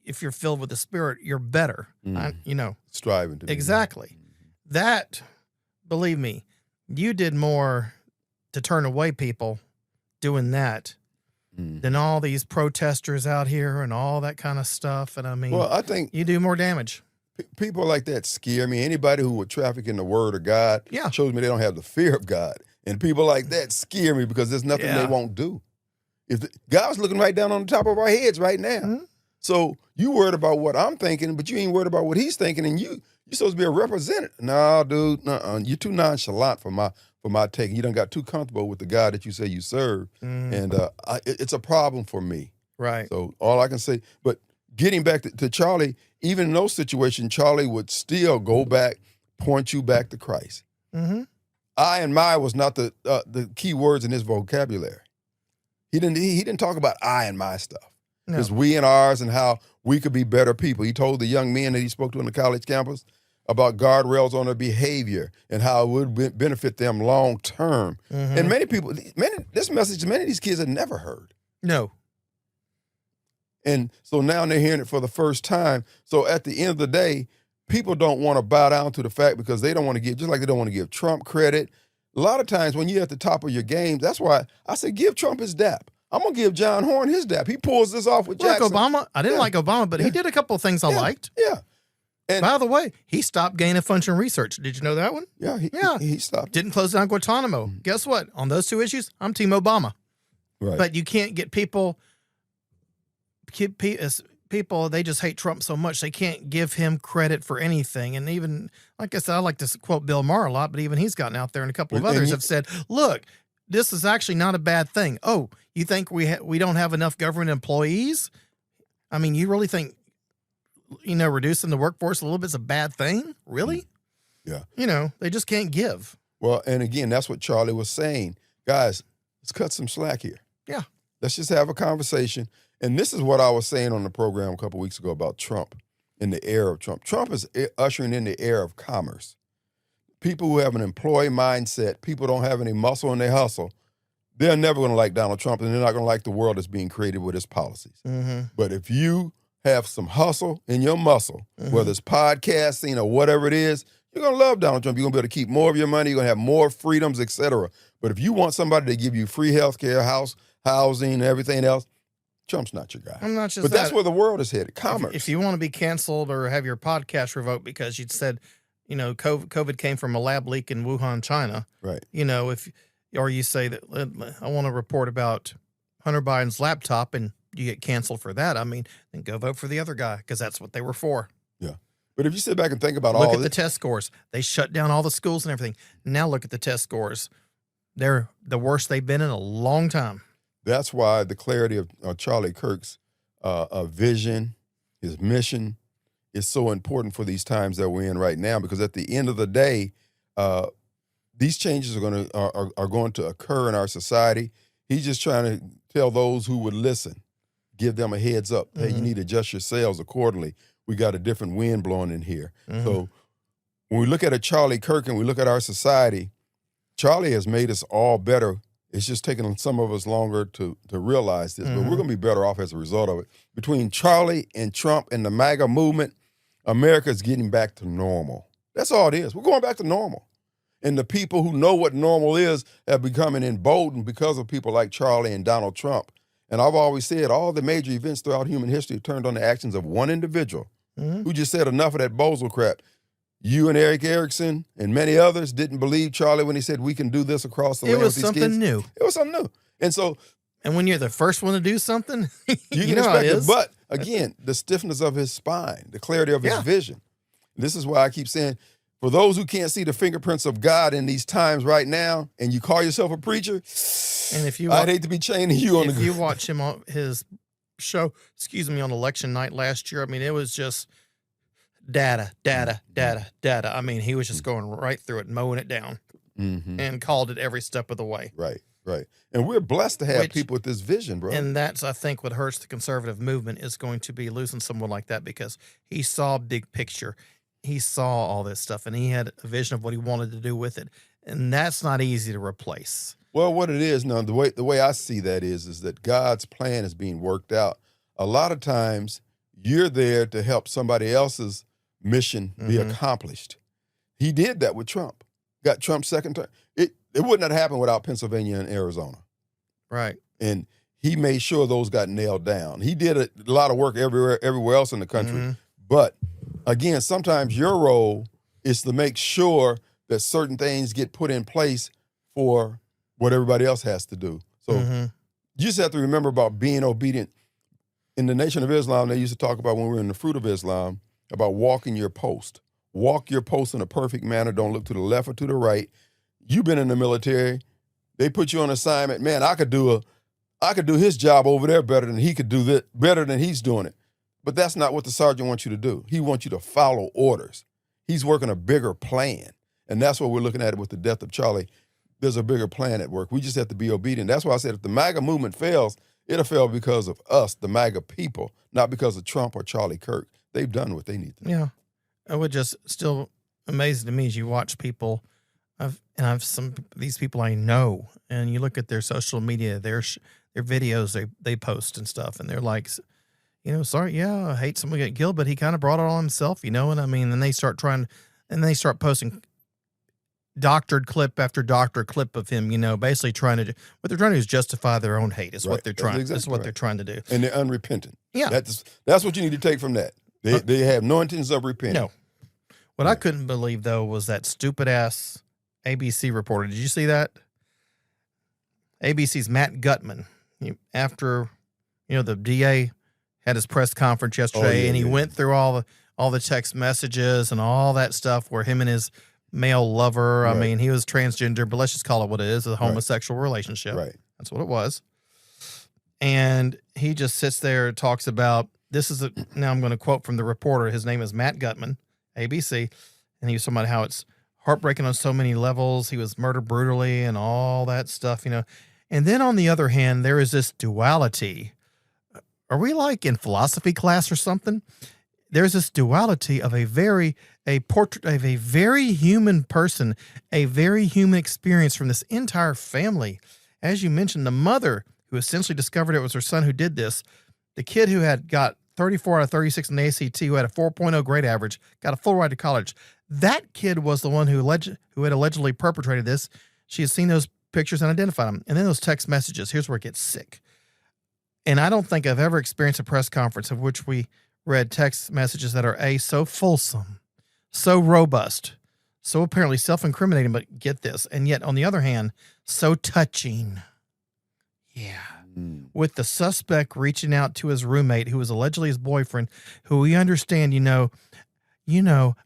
if you're filled with the Spirit, you're better. Striving to be. Exactly. That, believe me, you did more to turn away people doing that than all these protesters out here and all that kind of stuff. And I mean, Well, I think you do more damage. people like that scare me. Anybody who would traffic in the word of God shows me they don't have the fear of God. And people like that scare me because there's nothing they won't do. God's looking right down on the top of our heads right now. So you worried about what I'm thinking, but you ain't worried about what he's thinking, and you're supposed to be a representative. No, dude, you're too nonchalant for my taking. You done got too comfortable with the God that you say you serve, and it's a problem for me. Right. So all I can say, but getting back to Charlie, even in those situations, Charlie would still go back, point you back to Christ. I and my was not the key words in his vocabulary. He didn't talk about I and my stuff. No. It's we and ours and how we could be better people. He told the young men that he spoke to on the college campus about guardrails on their behavior and how it would benefit them long term. And this message, many of these kids had never heard. No. And so now they're hearing it for the first time. So at the end of the day, people don't want to bow down to the fact because they don't want to give, just like they don't want to give Trump credit. A lot of times when you're at the top of your game, that's why I say give Trump his dap. I'm going to give John Horn his dap. He pulls this off with Jackson. Like Obama. I didn't like Obama, but he did a couple of things I liked. Yeah. And by the way, he stopped gain of function research. Did you know that one? Yeah, he stopped. Didn't close down Guantanamo. Guess what? On those two issues, I'm Team Obama. Right. But you can't get people, they just hate Trump so much, they can't give him credit for anything. And even, like I said, I like to quote Bill Maher a lot, but even he's gotten out there and a couple of others have said, look, this is actually not a bad thing. Oh, you think we don't have enough government employees? I mean, you really think, reducing the workforce a little bit is a bad thing? Really? Yeah. They just can't give. Well, and again, that's what Charlie was saying. Guys, let's cut some slack here. Yeah. Let's just have a conversation. And this is what I was saying on the program a couple weeks ago about Trump in the era of Trump. Trump is ushering in the era of commerce. People who have an employee mindset, people don't have any muscle in their hustle, they're never going to like Donald Trump, and they're not going to like the world that's being created with his policies. But if you have some hustle in your muscle, whether it's podcasting or whatever it is, you're going to love Donald Trump. You're going to be able to keep more of your money. You're going to have more freedoms, etc. But if you want somebody to give you free health care, housing, and everything else, Trump's not your guy. I'm not just But that's where the world is headed, commerce. If you want to be canceled or have your podcast revoked because you said, COVID came from a lab leak in Wuhan, China. Right. Or you say that I want to report about Hunter Biden's laptop and you get canceled for that. I mean, then go vote for the other guy because that's what they were for. Yeah. But if you sit back and think about look at the test scores. They shut down all the schools and everything. Now look at the test scores. They're the worst they've been in a long time. That's why the clarity of Charlie Kirk's vision, his mission, is so important for these times that we're in right now. Because at the end of the day, these changes are going to occur in our society. He's just trying to tell those who would listen, give them a heads up. Hey, you need to adjust your sails accordingly. We got a different wind blowing in here. So when we look at a Charlie Kirk and we look at our society, Charlie has made us all better. It's just taking some of us longer to realize this, but we're going to be better off as a result of it. Between Charlie and Trump and the MAGA movement, America's getting back to normal. That's all it is. We're going back to normal. And the people who know what normal is have becoming emboldened because of people like Charlie and Donald Trump. And I've always said all the major events throughout human history turned on the actions of one individual who just said enough of that bozo crap. You and Eric Erickson and many others didn't believe Charlie when he said we can do this across the land with these kids. It was something new. It was something new. And when you're the first one to do something, you can expect it. But again, the stiffness of his spine, the clarity of his vision. This is why I keep saying, for those who can't see the fingerprints of God in these times right now, and you call yourself a preacher, and if I'd hate to be chaining you on if you watch him on his show, on election night last year, I mean, it was just data. I mean, he was just going right through it, mowing it down, and called it every step of the way. Right. And we're blessed to have people with this vision, bro. And that's, I think, what hurts the conservative movement is going to be losing someone like that because he saw big picture. He saw all this stuff, and he had a vision of what he wanted to do with it. And that's not easy to replace. Well, what it is, now, the way I see that is that God's plan is being worked out. A lot of times you're there to help somebody else's mission be accomplished. He did that with Trump. Got Trump's second term. It wouldn't have happened without Pennsylvania and Arizona. Right. And he made sure those got nailed down. He did a lot of work everywhere else in the country. But again, sometimes your role is to make sure that certain things get put in place for what everybody else has to do. So you just have to remember about being obedient. In the Nation of Islam, they used to talk about when we were in the Fruit of Islam, about walking your post. Walk your post in a perfect manner. Don't look to the left or to the right. You've been in the military. They put you on assignment. Man, I could do his job over there better than he could do that, better than he's doing it. But that's not what the sergeant wants you to do. He wants you to follow orders. He's working a bigger plan. And that's what we're looking at with the death of Charlie. There's a bigger plan at work. We just have to be obedient. That's why I said if the MAGA movement fails, it'll fail because of us, the MAGA people, not because of Trump or Charlie Kirk. They've done what they need to do. Yeah. It would just still amazing to me as you watch people, these people I know, and you look at their social media, their videos they post and stuff, and they're like, sorry, yeah, I hate someone get killed, but he kind of brought it on himself, and I mean, and they start posting doctored clip after doctored clip of him, basically what they're trying to do is justify their own hate. Is what they're trying. Exactly is what they're trying to do, and they're unrepentant. Yeah, that's what you need to take from that. They have no intentions of repenting. No. What I couldn't believe though was that stupid ass ABC reporter. Did you see that? ABC's Matt Gutman. After the DA had his press conference yesterday, and he went through all the text messages and all that stuff where him and his male lover, Right. I mean, he was transgender, but let's just call it what it is, a homosexual relationship. Right. That's what it was. And he just sits there and talks about, now I'm going to quote from the reporter. His name is Matt Gutman, ABC. And he was talking about how it's heartbreaking on so many levels. He was murdered brutally and all that stuff, And then on the other hand, there is this duality. Are we like in philosophy class or something? There's this duality of a portrait of a very human person, a very human experience from this entire family. As you mentioned, the mother who essentially discovered it was her son who did this, the kid who had got 34 out of 36 in the ACT, who had a 4.0 grade average, got a full ride to college. That kid was the one who had allegedly perpetrated this. She had seen those pictures and identified them. And then those text messages. Here's where it gets sick. And I don't think I've ever experienced a press conference of which we read text messages that are so fulsome, so robust, so apparently self-incriminating, but get this. And yet, on the other hand, so touching. Yeah. With the suspect reaching out to his roommate, who was allegedly his boyfriend, who we understand,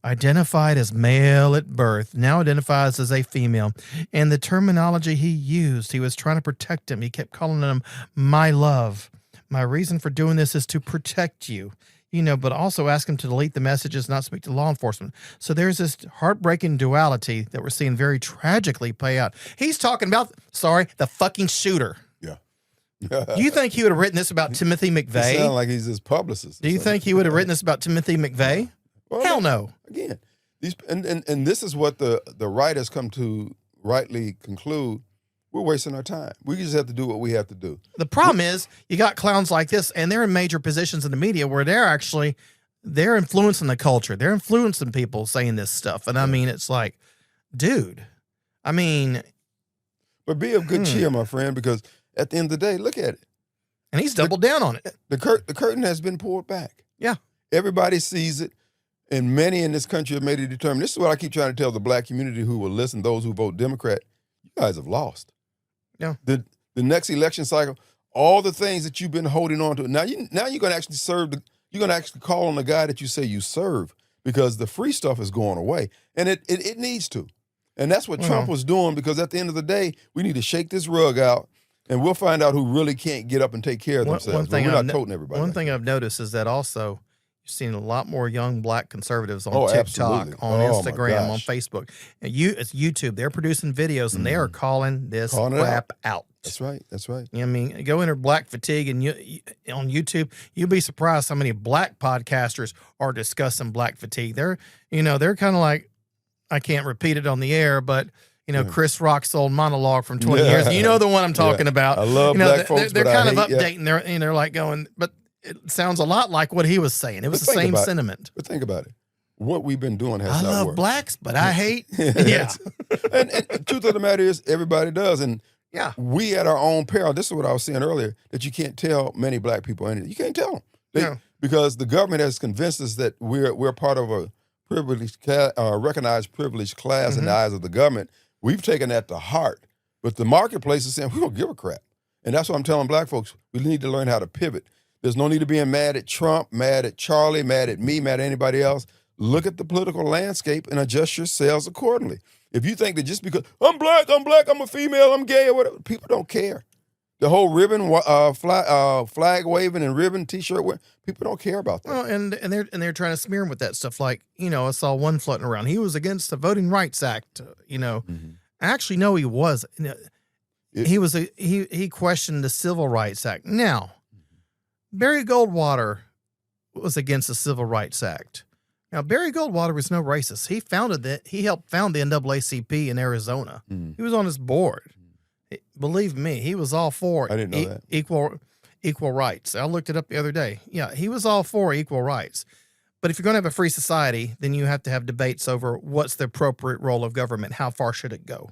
identified as male at birth, now identifies as a female. And the terminology he used, he was trying to protect him. He kept calling him my love. My reason for doing this is to protect you, but also ask him to delete the messages, not speak to law enforcement. So there's this heartbreaking duality that we're seeing very tragically play out. He's talking about, the fucking shooter. Do you think he would have written this about Timothy McVeigh? It sounds like he's his publicist. Do you think he would have written this about Timothy McVeigh? Well, hell no. Again, and this is what the writers come to rightly conclude. We're wasting our time. We just have to do what we have to do. The problem is you got clowns like this, and they're in major positions in the media where they're influencing the culture. They're influencing people saying this stuff. And I mean, it's like, dude, but be of good cheer, my friend, because at the end of the day, look at it. And he's doubled down on it. The curtain has been pulled back. Yeah. Everybody sees it, and many in this country have made it determined. This is what I keep trying to tell the black community who will listen, those who vote Democrat. You guys have lost. Yeah. The next election cycle, all the things that you've been holding on to. Now you're going to actually you're going to actually call on the guy that you say you serve, because the free stuff is going away. And it needs to. And that's what Trump was doing, because at the end of the day, we need to shake this rug out. And we'll find out who really can't get up and take care of themselves. We're not toting everybody. One thing I've noticed is that also you're seeing a lot more young black conservatives on TikTok, absolutely. on Instagram, on Facebook. And it's YouTube. They're producing videos, and they are calling this crap out. That's right. That's right. I mean, go enter black fatigue, and on YouTube, you'll be surprised how many black podcasters are discussing black fatigue. They're kind of like, I can't repeat it on the air, but Chris Rock's old monologue from 20 years. You know the one I'm talking about. I love black folks, They're but kind I of hate, updating. They're like going, but it sounds a lot like what he was saying. It was the same sentiment. But think about it. What we've been doing has I not love worked. blacks, but I hate. Yeah. and truth of the matter is, everybody does. And Yeah. we at our own peril, this is what I was saying earlier, that you can't tell many black people anything. You can't tell them. Because the government has convinced us that we're part of a privileged, recognized privileged class in the eyes of the government. We've taken that to heart. But the marketplace is saying, we don't give a crap. And that's what I'm telling black folks. We need to learn how to pivot. There's no need to being mad at Trump, mad at Charlie, mad at me, mad at anybody else. Look at the political landscape and adjust yourselves accordingly. If you think that just because I'm black, I'm a female, I'm gay, or whatever, people don't care. The whole ribbon, flag waving and ribbon T-shirt wearing, people don't care about that. Well, and they're trying to smear him with that stuff. Like, I saw one floating around. He was against the Voting Rights Act. Actually, no, he wasn't. He questioned the Civil Rights Act. Now, Barry Goldwater was against the Civil Rights Act. Now, Barry Goldwater was no racist. He helped found the NAACP in Arizona. He was on his board. Believe me, he was all for I didn't know that. equal rights. I looked it up the other day. Yeah, he was all for equal rights. But if you're going to have a free society, then you have to have debates over what's the appropriate role of government. How far should it go?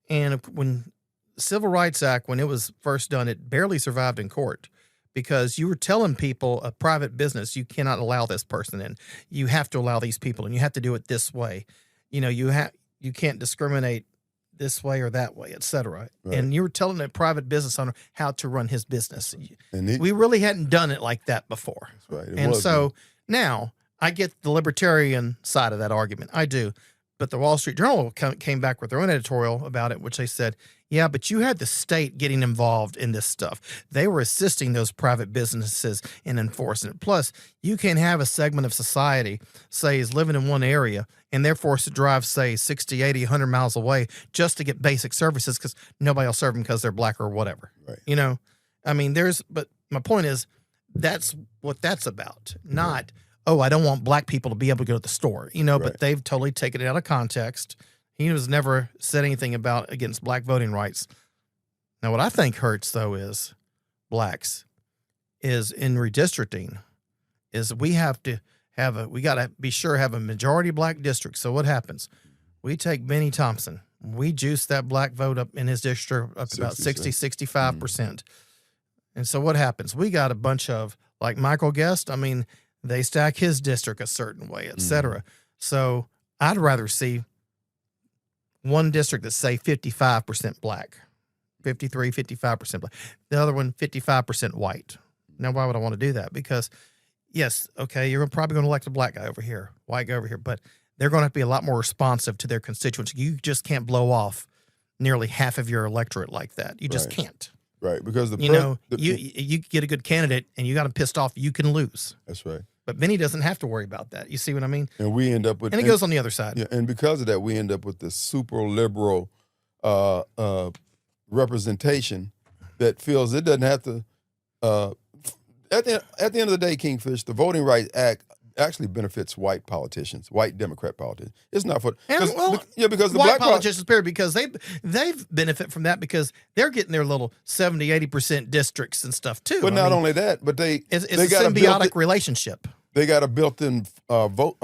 And when the Civil Rights Act, when it was first done, it barely survived in court because you were telling people, a private business, you cannot allow this person in. You have to allow these people, and you have to do it this way. You can't discriminate this way or that way, et cetera. Right. And you were telling a private business owner how to run his business. We really hadn't done it like that before. That's right. And so now I get the libertarian side of that argument. I do. But the Wall Street Journal came back with their own editorial about it, which they said, yeah, but you had the state getting involved in this stuff. They were assisting those private businesses in enforcing it. Plus, you can have a segment of society, say, is living in one area, and they're forced to drive, say, 60, 80, 100 miles away just to get basic services because nobody will serve them because they're black or whatever. Right. But my point is, that's what that's about, not, I don't want black people to be able to go to the store, Right. But they've totally taken it out of context. He was never said anything against black voting rights. Now, what I think hurts, though, is blacks, is in redistricting, is we got to be sure have a majority black district. So what happens? We take Benny Thompson. We juice that black vote up in his district up to about 65%. And so what happens? We got a bunch of, like Michael Guest, they stack his district a certain way, et cetera. So I'd rather see one district that's, say, 55% black, 55% black. The other one, 55% white. Now, why would I want to do that? Because, yes, okay, you're probably going to elect a black guy over here, white guy over here, but they're going to have to be a lot more responsive to their constituents. You just can't blow off nearly half of your electorate like that. You just can't. Right, because you get a good candidate and you got them pissed off, you can lose. That's right. But Benny doesn't have to worry about that. You see what I mean? And we end up with, and it goes on the other side. Yeah, and because of that, we end up with this super liberal representation that feels it doesn't have to. At the end of the day, Kingfish, the Voting Rights Act actually benefits white politicians, white Democrat politicians. It's not for because the white black politicians, period, because they've benefit from that because they're getting their little 70-80% districts and stuff too. But not only that, but it's a symbiotic relationship. They got a built-in vote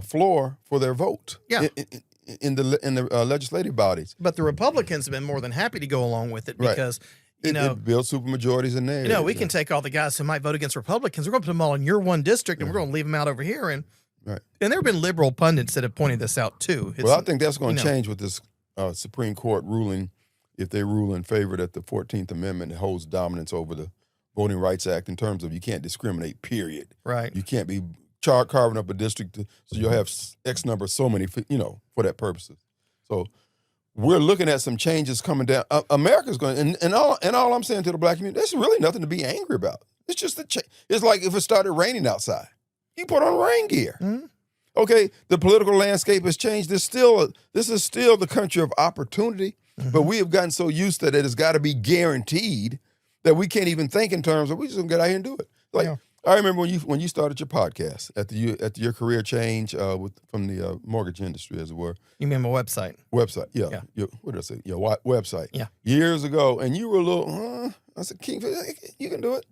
floor for their vote. Yeah. In the legislative bodies. But the Republicans have been more than happy to go along with it because it builds supermajorities in there. We can take all the guys who might vote against Republicans. We're going to put them all in your one district, and we're going to leave them out over here. And and there have been liberal pundits that have pointed this out too. Well, I think that's going to change with this Supreme Court ruling. If they rule in favor that the 14th Amendment holds dominance over the Voting Rights Act in terms of you can't discriminate, period. Right. You can't be carving up a district so you'll have X number, so many, for that purposes. So we're looking at some changes coming down. America's going, and all I'm saying to the black community, there's really nothing to be angry about. It's just it's like if it started raining outside, you put on rain gear. Mm-hmm. Okay, the political landscape has changed. This is still the country of opportunity, but we have gotten so used to that it's got to be guaranteed that we can't even think in terms of we just gonna get out here and do it. I remember when you started your podcast at your career change from the mortgage industry, as it were. You mean my website? Website, yeah. What did I say? Your website. Yeah. Years ago, and you were a little. I said, King, you can do it.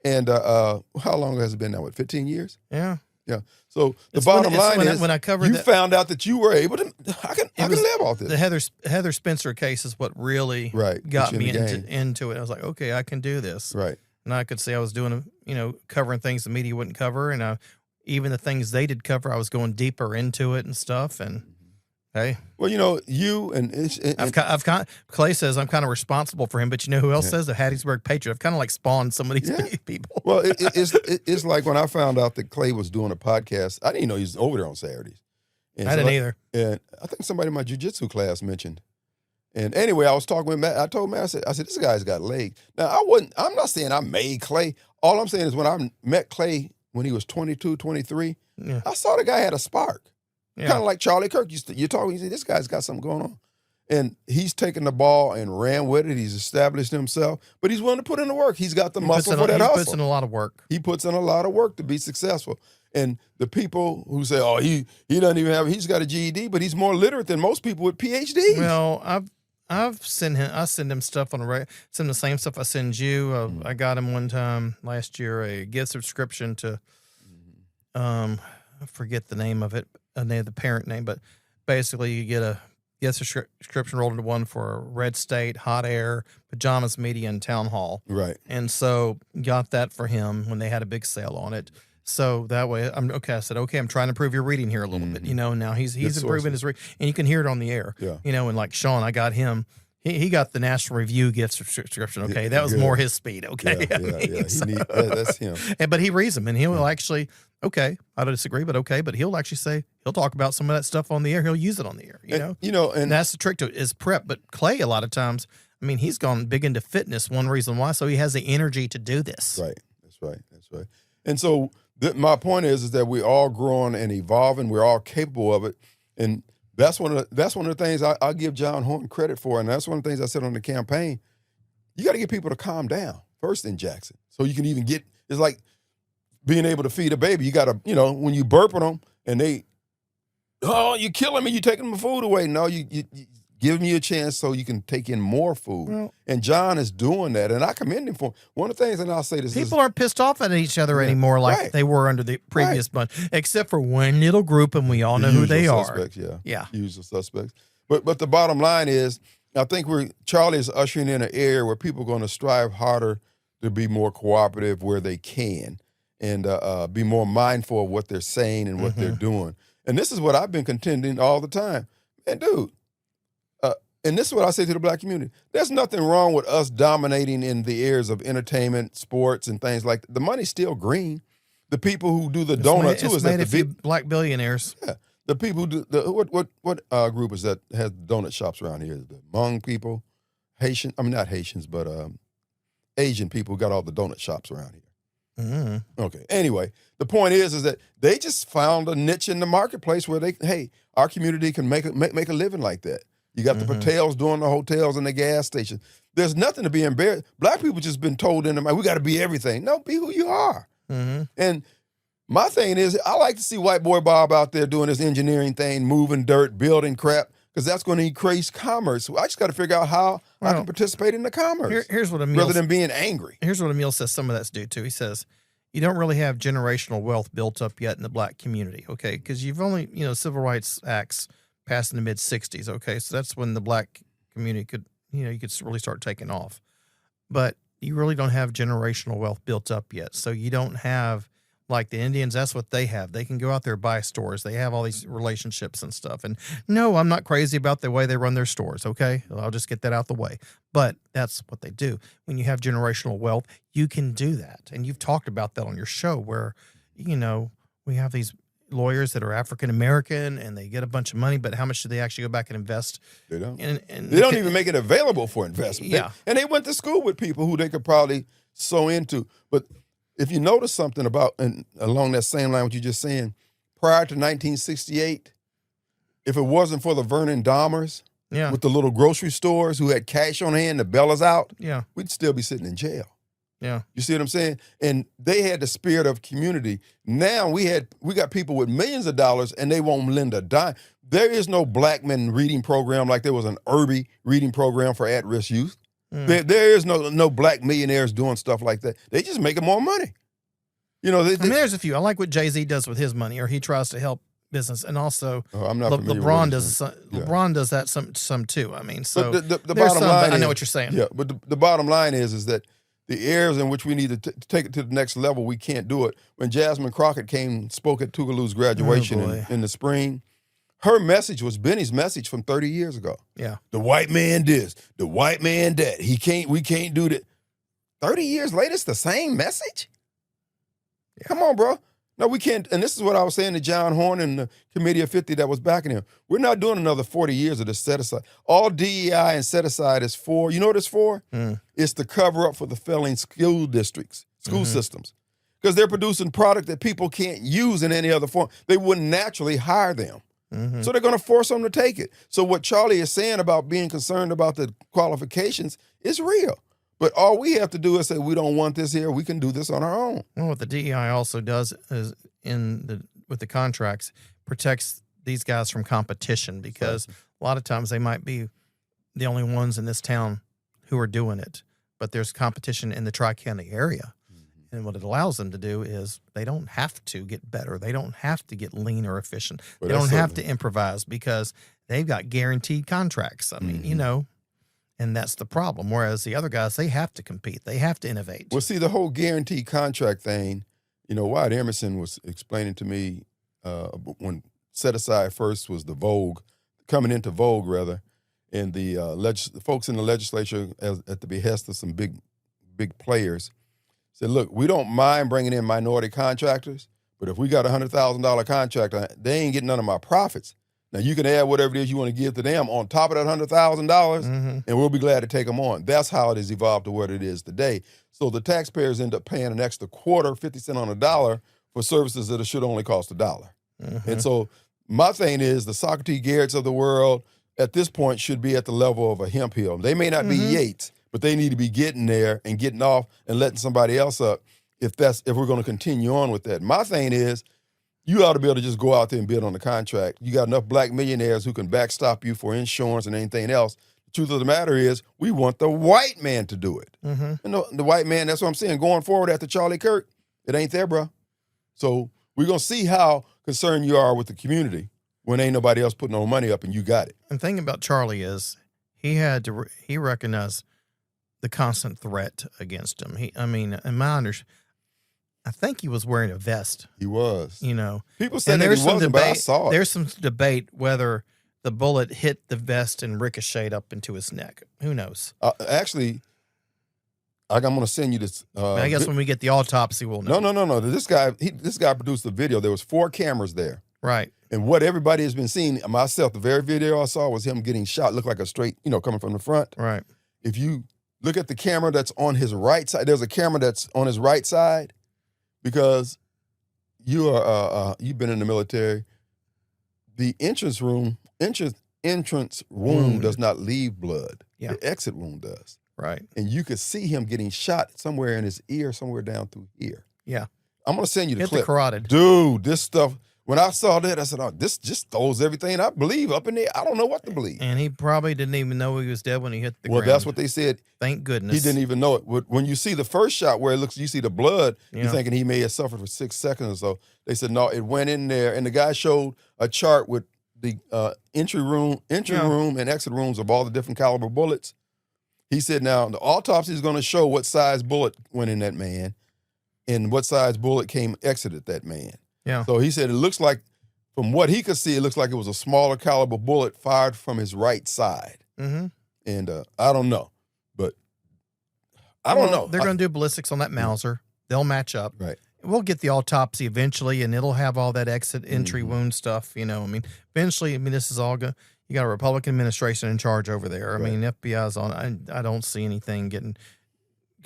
And how long has it been now? What, 15 years? Yeah. Yeah. So the It's bottom line when is, when I covered you that, found out that you were able to. I can live off this. the Heather Spencer case is what really got Put you me in the game. into it. I was like, okay, I can do this. Right. And I could say I was doing, covering things the media wouldn't cover, and even the things they did cover, I was going deeper into it and stuff. And hey, well, you and Clay says I'm kind of responsible for him, but you know who else says? The Hattiesburg Patriot. I've kind of like spawned some of these people. Well, it's like when I found out that Clay was doing a podcast. I didn't know he was over there on Saturdays. And I didn't either. And I think somebody in my jiu-jitsu class mentioned. And anyway, I was talking with Matt. I told Matt, I said, this guy's got legs. Now, I'm not saying I made Clay. All I'm saying is when I met Clay when he was 22, 23, I saw the guy had a spark. Yeah. Kind of like Charlie Kirk. You're talking, you say, this guy's got something going on. And he's taken the ball and ran with it. He's established himself, but he's willing to put in the work. He's got the muscle for that hustle. He puts in a lot of work. He puts in a lot of work to be successful. And the people who say, oh, he doesn't even have, he's got a GED, but he's more literate than most people with PhDs. Well, I send him stuff on send the same stuff I send you. I got him one time last year a gift subscription to, I forget the name of it, the parent name, but basically you get a gift subscription rolled into one for Red State, Hot Air, Pajamas Media, and Town Hall. Right. And so got that for him when they had a big sale on it. So that way, I said, okay, I'm trying to improve your reading here a little bit. Now he's improving his reading, and you can hear it on the air. Yeah. And like Sean, I got him. He got the National Review gift subscription. Okay, that was more his speed. Okay, that's him. But he reads them, and he'll actually. Okay, I don't disagree, but okay, but he'll actually say he'll talk about some of that stuff on the air. He'll use it on the air. And that's the trick to it is prep. But Clay, a lot of times, he's gone big into fitness. One reason why, so he has the energy to do this. Right. That's right. And so my point is that we're all growing and evolving. We're all capable of it, and that's one of the things I give John Horton credit for. And that's one of the things I said on the campaign. You got to get people to calm down first in Jackson, so you can even get. It's like being able to feed a baby. You got to, when you burping them and they, oh, you're killing me. You're taking my food away. No, you give me a chance so you can take in more food. Well, and John is doing that, and I commend him for one of the things. And I'll say this: people aren't pissed off at each other anymore like they were under the previous bunch, except for one little group, and we all know who they suspects, are. Yeah, usual suspects. But the bottom line is, I think Charlie is ushering in an era where people are going to strive harder to be more cooperative where they can. And be more mindful of what they're saying and what they're doing. And this is what I've been contending all the time. Man, dude, and this is what I say to the black community. There's nothing wrong with us dominating in the areas of entertainment, sports, and things like that. The money's still green. The people who do the donuts, it's made a few black billionaires. Yeah, the people who do what group is that has donut shops around here? The Hmong people, not Haitians, but Asian people who got all the donut shops around here. Mm-hmm. Okay. Anyway, the point is that they just found a niche in the marketplace where our community can make a living like that. You got the Patels doing the hotels and the gas stations. There's nothing to be embarrassed. Black people just been told in the mind, we got to be everything. No, be who you are. Mm-hmm. And my thing is, I like to see white boy Bob out there doing this engineering thing, moving dirt, building crap, because that's going to increase commerce. I just got to figure out how I can participate in the commerce. Here's what Emil rather than being angry. Here's what Emil says some of that's due to. He says, you don't really have generational wealth built up yet in the black community, okay? Because you've only, civil rights acts passed in the mid-'60s, okay? So that's when the black community could, you could really start taking off. But you really don't have generational wealth built up yet. So you don't have, like the Indians, that's what they have. They can go out there, buy stores. They have all these relationships and stuff. And no, I'm not crazy about the way they run their stores, okay? I'll just get that out the way. But that's what they do. When you have generational wealth, you can do that. And you've talked about that on your show where, we have these lawyers that are African-American and they get a bunch of money, but how much do they actually go back and invest? They don't. And they don't even make it available for investment. Yeah. And they went to school with people who they could probably sew into. But if you notice something about, and along that same line what you're just saying, prior to 1968, if it wasn't for the Vernon Dahmers with the little grocery stores who had cash on hand, the bail us out, we'd still be sitting in jail. Yeah. You see what I'm saying? And they had the spirit of community. Now we got people with millions of dollars and they won't lend a dime. There is no black men reading program like there was an Irby reading program for at-risk youth. There is no black millionaires doing stuff like that. They just making more money. You know, I mean, there's a few. I like what Jay-Z does with his money, or he tries to help business, and also I'm not familiar with LeBron what does. he's doing. Yeah. LeBron does that some too. I mean, so But the there's bottom some, line but I know is- what you're saying. Yeah, but the bottom line is that the areas in which we need to take it to the next level, we can't do it. When Jasmine Crockett spoke at Tougaloo's graduation in the spring, her message was Benny's message from 30 years ago. Yeah. The white man this, the white man that. We can't do that. 30 years later, it's the same message? Yeah. Come on, bro. No, we can't. And this is what I was saying to John Horn and the Committee of 50 that was backing him. We're not doing another 40 years of this set-aside. All DEI and set-aside is for, you know what it's for? It's to cover up for the failing school districts, school systems. Because they're producing product that people can't use in any other form. They wouldn't naturally hire them. So they're going to force them to take it. So what Charlie is saying about being concerned about the qualifications is real. But all we have to do is say, we don't want this here. We can do this on our own. Well, what the DEI also does is with the contracts, protects these guys from competition, because a lot of times they might be the only ones in this town who are doing it, but there's competition in the Tri-County area. And what it allows them to do is they don't have to get better. They don't have to get lean or efficient. Well, they don't have to improvise, because they've got guaranteed contracts. I mean, you know, and that's the problem. Whereas the other guys, they have to compete. They have to innovate. Well, see, the whole guaranteed contract thing, you know, Wyatt Emerson was explaining to me when Set Aside first was the Vogue, coming into Vogue, rather, and the folks in the legislature, at the behest of some big players, said, look, we don't mind bringing in minority contractors, but if we got a $100,000 contract, they ain't getting none of my profits. Now, you can add whatever it is you want to give to them on top of that $100,000, and we'll be glad to take them on. That's how it has evolved to what it is today. So the taxpayers end up paying an extra quarter, 50 cents on a dollar, for services that should only cost $1. And so my thing is the Socrates Garretts of the world at this point should be at the level of a Hemp Hill. They may not be Yates, but they need to be getting there and getting off and letting somebody else up if we're going to continue on with that. My thing is, you ought to be able to just go out there and bid on the contract. You got enough black millionaires who can backstop you for insurance and anything else. The truth of the matter is, we want the white man to do it. And the white man, that's what I'm saying, going forward after Charlie Kirk, it ain't there, bro. So we're going to see how concerned you are with the community when ain't nobody else putting no money up and you got it. And the thing about Charlie is he recognized the constant threat against him. I think he was wearing a vest. He was. You know. People said that he wasn't, but I saw it. There's some debate whether the bullet hit the vest and ricocheted up into his neck. Who knows? Actually, I'm going to send you this. I guess when we get the autopsy, we'll know. No. This guy produced the video. There was 4 cameras there. Right. And what everybody has been seeing, myself, the very video I saw was him getting shot. Looked like a straight, coming from the front. Right. If you look at the camera that's on his right side, there's a camera that's on his right side, because you've been in the military. The entrance room does not leave blood. Yeah. The exit wound does. Right. And you could see him getting shot somewhere in his ear, somewhere down through here. Yeah. I'm going to send you the Hit clip. the carotid. Dude, this stuff, when I saw that, I said, oh, this just throws everything I believe up in there. I don't know what to believe. And he probably didn't even know he was dead when he hit the ground. Well, that's what they said. Thank goodness. He didn't even know it. When you see the first shot where you see the blood, you're thinking he may have suffered for 6 seconds or so. They said, no, it went in there. And the guy showed a chart with the entry room and exit rooms of all the different caliber bullets. He said, now, the autopsy is going to show what size bullet went in that man and what size bullet exited that man. Yeah. So he said it looks like, from what he could see, it looks like it was a smaller caliber bullet fired from his right side. And I don't know, but I don't know. They're going to do ballistics on that Mauser. They'll match up. Right. We'll get the autopsy eventually, and it'll have all that exit entry wound stuff. Eventually, this is all good. You got a Republican administration in charge over there. FBI's on. I don't see anything getting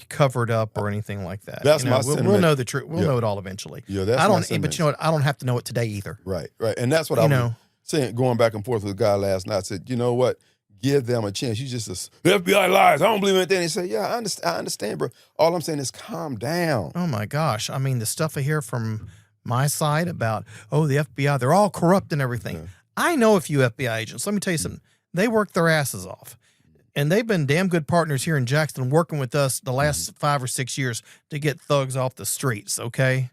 covered up or anything like that. That's my sentiment. We'll know the truth. We'll know it all eventually. Yeah, that's I don't. my sentiment. But you know what? I don't have to know it today either. Right. And that's what I was saying, going back and forth with the guy last night. I said, you know what? Give them a chance. You just, the FBI lies. I don't believe anything. He said, yeah, I understand, bro. All I'm saying is calm down. Oh, my gosh. The stuff I hear from my side about, the FBI, they're all corrupt and everything. I know a few FBI agents. Let me tell you something. They work their asses off. And they've been damn good partners here in Jackson, working with us the last 5 or 6 years to get thugs off the streets, okay?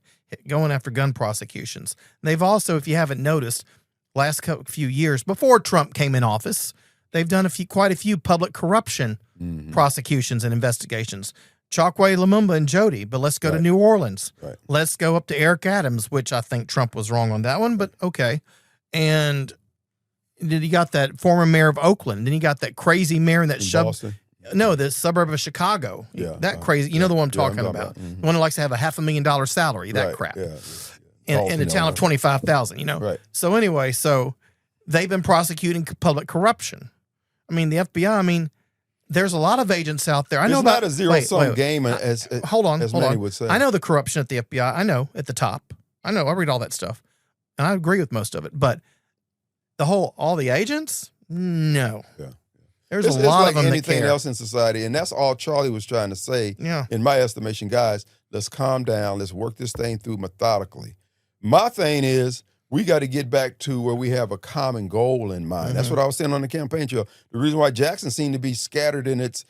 Going after gun prosecutions. They've also, if you haven't noticed, last few years, before Trump came in office, they've done quite a few public corruption prosecutions and investigations. Chokwe, Lumumba, and Jody, but let's go to New Orleans. Right. Let's go up to Eric Adams, which I think Trump was wrong on that one, but okay. And then you got that former mayor of Oakland. Then you got that crazy mayor in that the suburb of Chicago. Yeah, that crazy. You know the one I'm talking about. Mm-hmm. The one who likes to have a $500,000 salary. That crap. Yeah. In a town of 25,000. You know. Right. So anyway, they've been prosecuting public corruption. I mean, the FBI. I mean, there's a lot of agents out there. I know it's about not a zero-sum game as hold on. many would say. I know the corruption at the FBI. I know at the top. I know. I read all that stuff, and I agree with most of it. But all the agents, no. Yeah. There's a lot like of them anything that care. else in society, and that's all Charlie was trying to say. Yeah. In my estimation, guys, let's calm down. Let's work this thing through methodically. My thing is, we got to get back to where we have a common goal in mind. That's what I was saying on the campaign trail. The reason why Jackson seemed to be scattered in its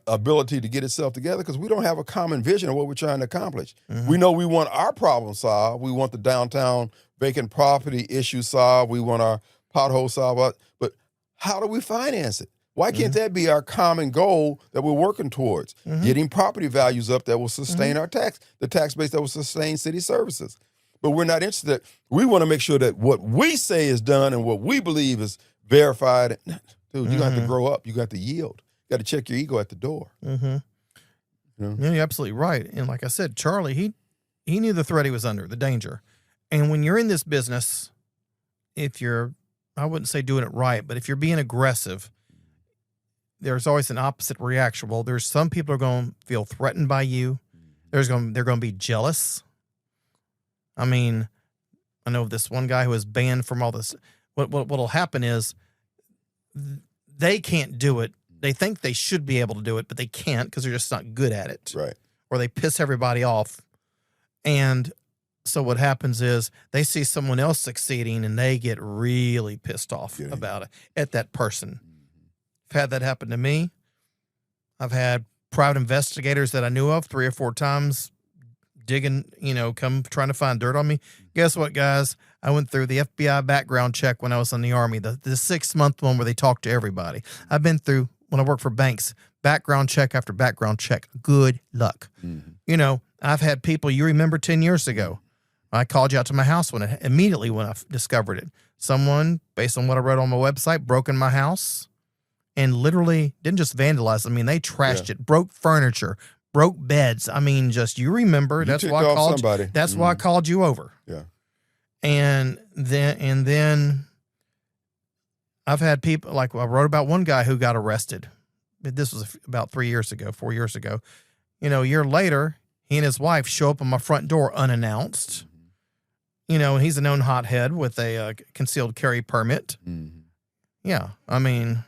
ability to get itself together, because we don't have a common vision of what we're trying to accomplish. We know we want our problem solved. We want the downtown vacant property issue solved. We want our pothole solved. But how do we finance it? Why can't that be our common goal that we're working towards? Getting property values up that will sustain our the tax base that will sustain city services. But we're not interested. We want to make sure that what we say is done and what we believe is verified. Dude, you have to grow up. You got to yield. You got to check your ego at the door. You know? Yeah, you're absolutely right. And like I said, Charlie, he knew the threat he was under, the danger. And when you're in this business, if you're, I wouldn't say doing it right, but if you're being aggressive, there's always an opposite reaction. Well, there's some people are going to feel threatened by you. They're going to be jealous. I mean, I know this one guy who was banned from all this. What'll happen is they can't do it. They think they should be able to do it, but they can't because they're just not good at it. Right. Or they piss everybody off. And so what happens is they see someone else succeeding and they get really pissed off about it at that person. I've had that happen to me. I've had private investigators that I knew of 3 or 4 times digging, come trying to find dirt on me. Guess what, guys? I went through the FBI background check when I was in the Army, the 6-month one where they talk to everybody. I've been through, when I worked for banks, background check after background check. Good luck. I've had people, you remember 10 years ago, I called you out to my house immediately when I discovered it. Someone, based on what I wrote on my website, broke in my house and literally didn't just vandalize. I mean, they trashed it, broke furniture, broke beds. I mean, you remember. That's why I called somebody. That's why I called you over. Yeah. And then I've had people, like I wrote about one guy who got arrested. This was about 4 years ago. A year later, he and his wife show up on my front door unannounced. He's a known hothead with a concealed carry permit. Yeah. I mean,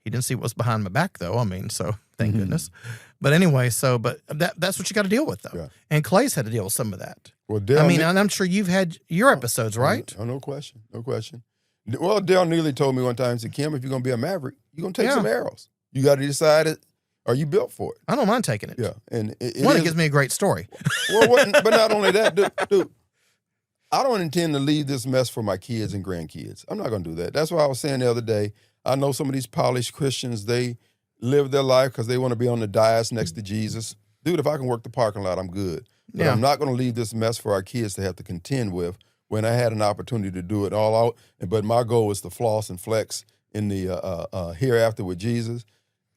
he didn't see what was behind my back, though. I mean, so thank goodness. But anyway, but that's what you got to deal with, though. Yeah. And Clay's had to deal with some of that. Well, Dale, and I'm sure you've had your episodes, right? Oh, no question. Well, Dale Neely told me one time, he said, Kim, if you're going to be a maverick, you're going to take some arrows. You got to decide it. Are you built for it? I don't mind taking it. Yeah. And it gives me a great story. Well, but not only that, dude, I don't intend to leave this mess for my kids and grandkids. I'm not going to do that. That's why I was saying the other day, I know some of these polished Christians, they live their life because they want to be on the dais next to Jesus. Dude, if I can work the parking lot, I'm good. But I'm not going to leave this mess for our kids to have to contend with when I had an opportunity to do it all out. But my goal is to floss and flex in the hereafter with Jesus.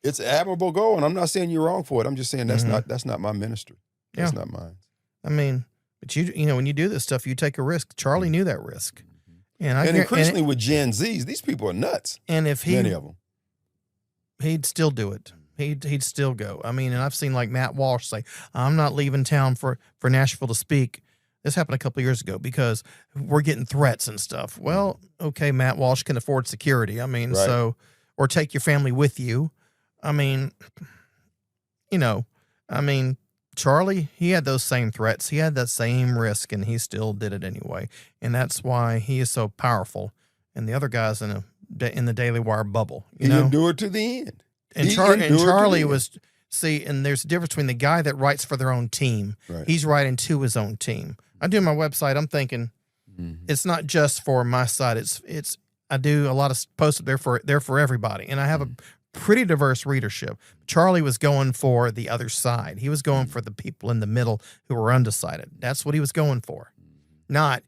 It's an admirable goal, and I'm not saying you're wrong for it. I'm just saying that's not my ministry. That's not mine. I mean, but when you do this stuff, you take a risk. Charlie knew that risk. And increasingly with Gen Zs, these people are nuts. And if many of them, he'd still do it. He'd still go. I mean, and I've seen like Matt Walsh say, "I'm not leaving town for Nashville to speak." This happened a couple of years ago because we're getting threats and stuff. Well, okay, Matt Walsh can afford security. I mean, or take your family with you. I mean, Charlie, he had those same threats. He had that same risk, and he still did it anyway. And that's why he is so powerful. And the other guys in the Daily Wire bubble, he endured to the end. And, He and endured Charlie to the was, see, and there's a difference between the guy that writes for their own team. Right. He's writing to his own team. I do my website. I'm thinking it's not just for my side. It's I do a lot of posts there for everybody, and I have a pretty diverse readership. Charlie was going for the other side. He was going for the people in the middle who were undecided. That's what he was going for, not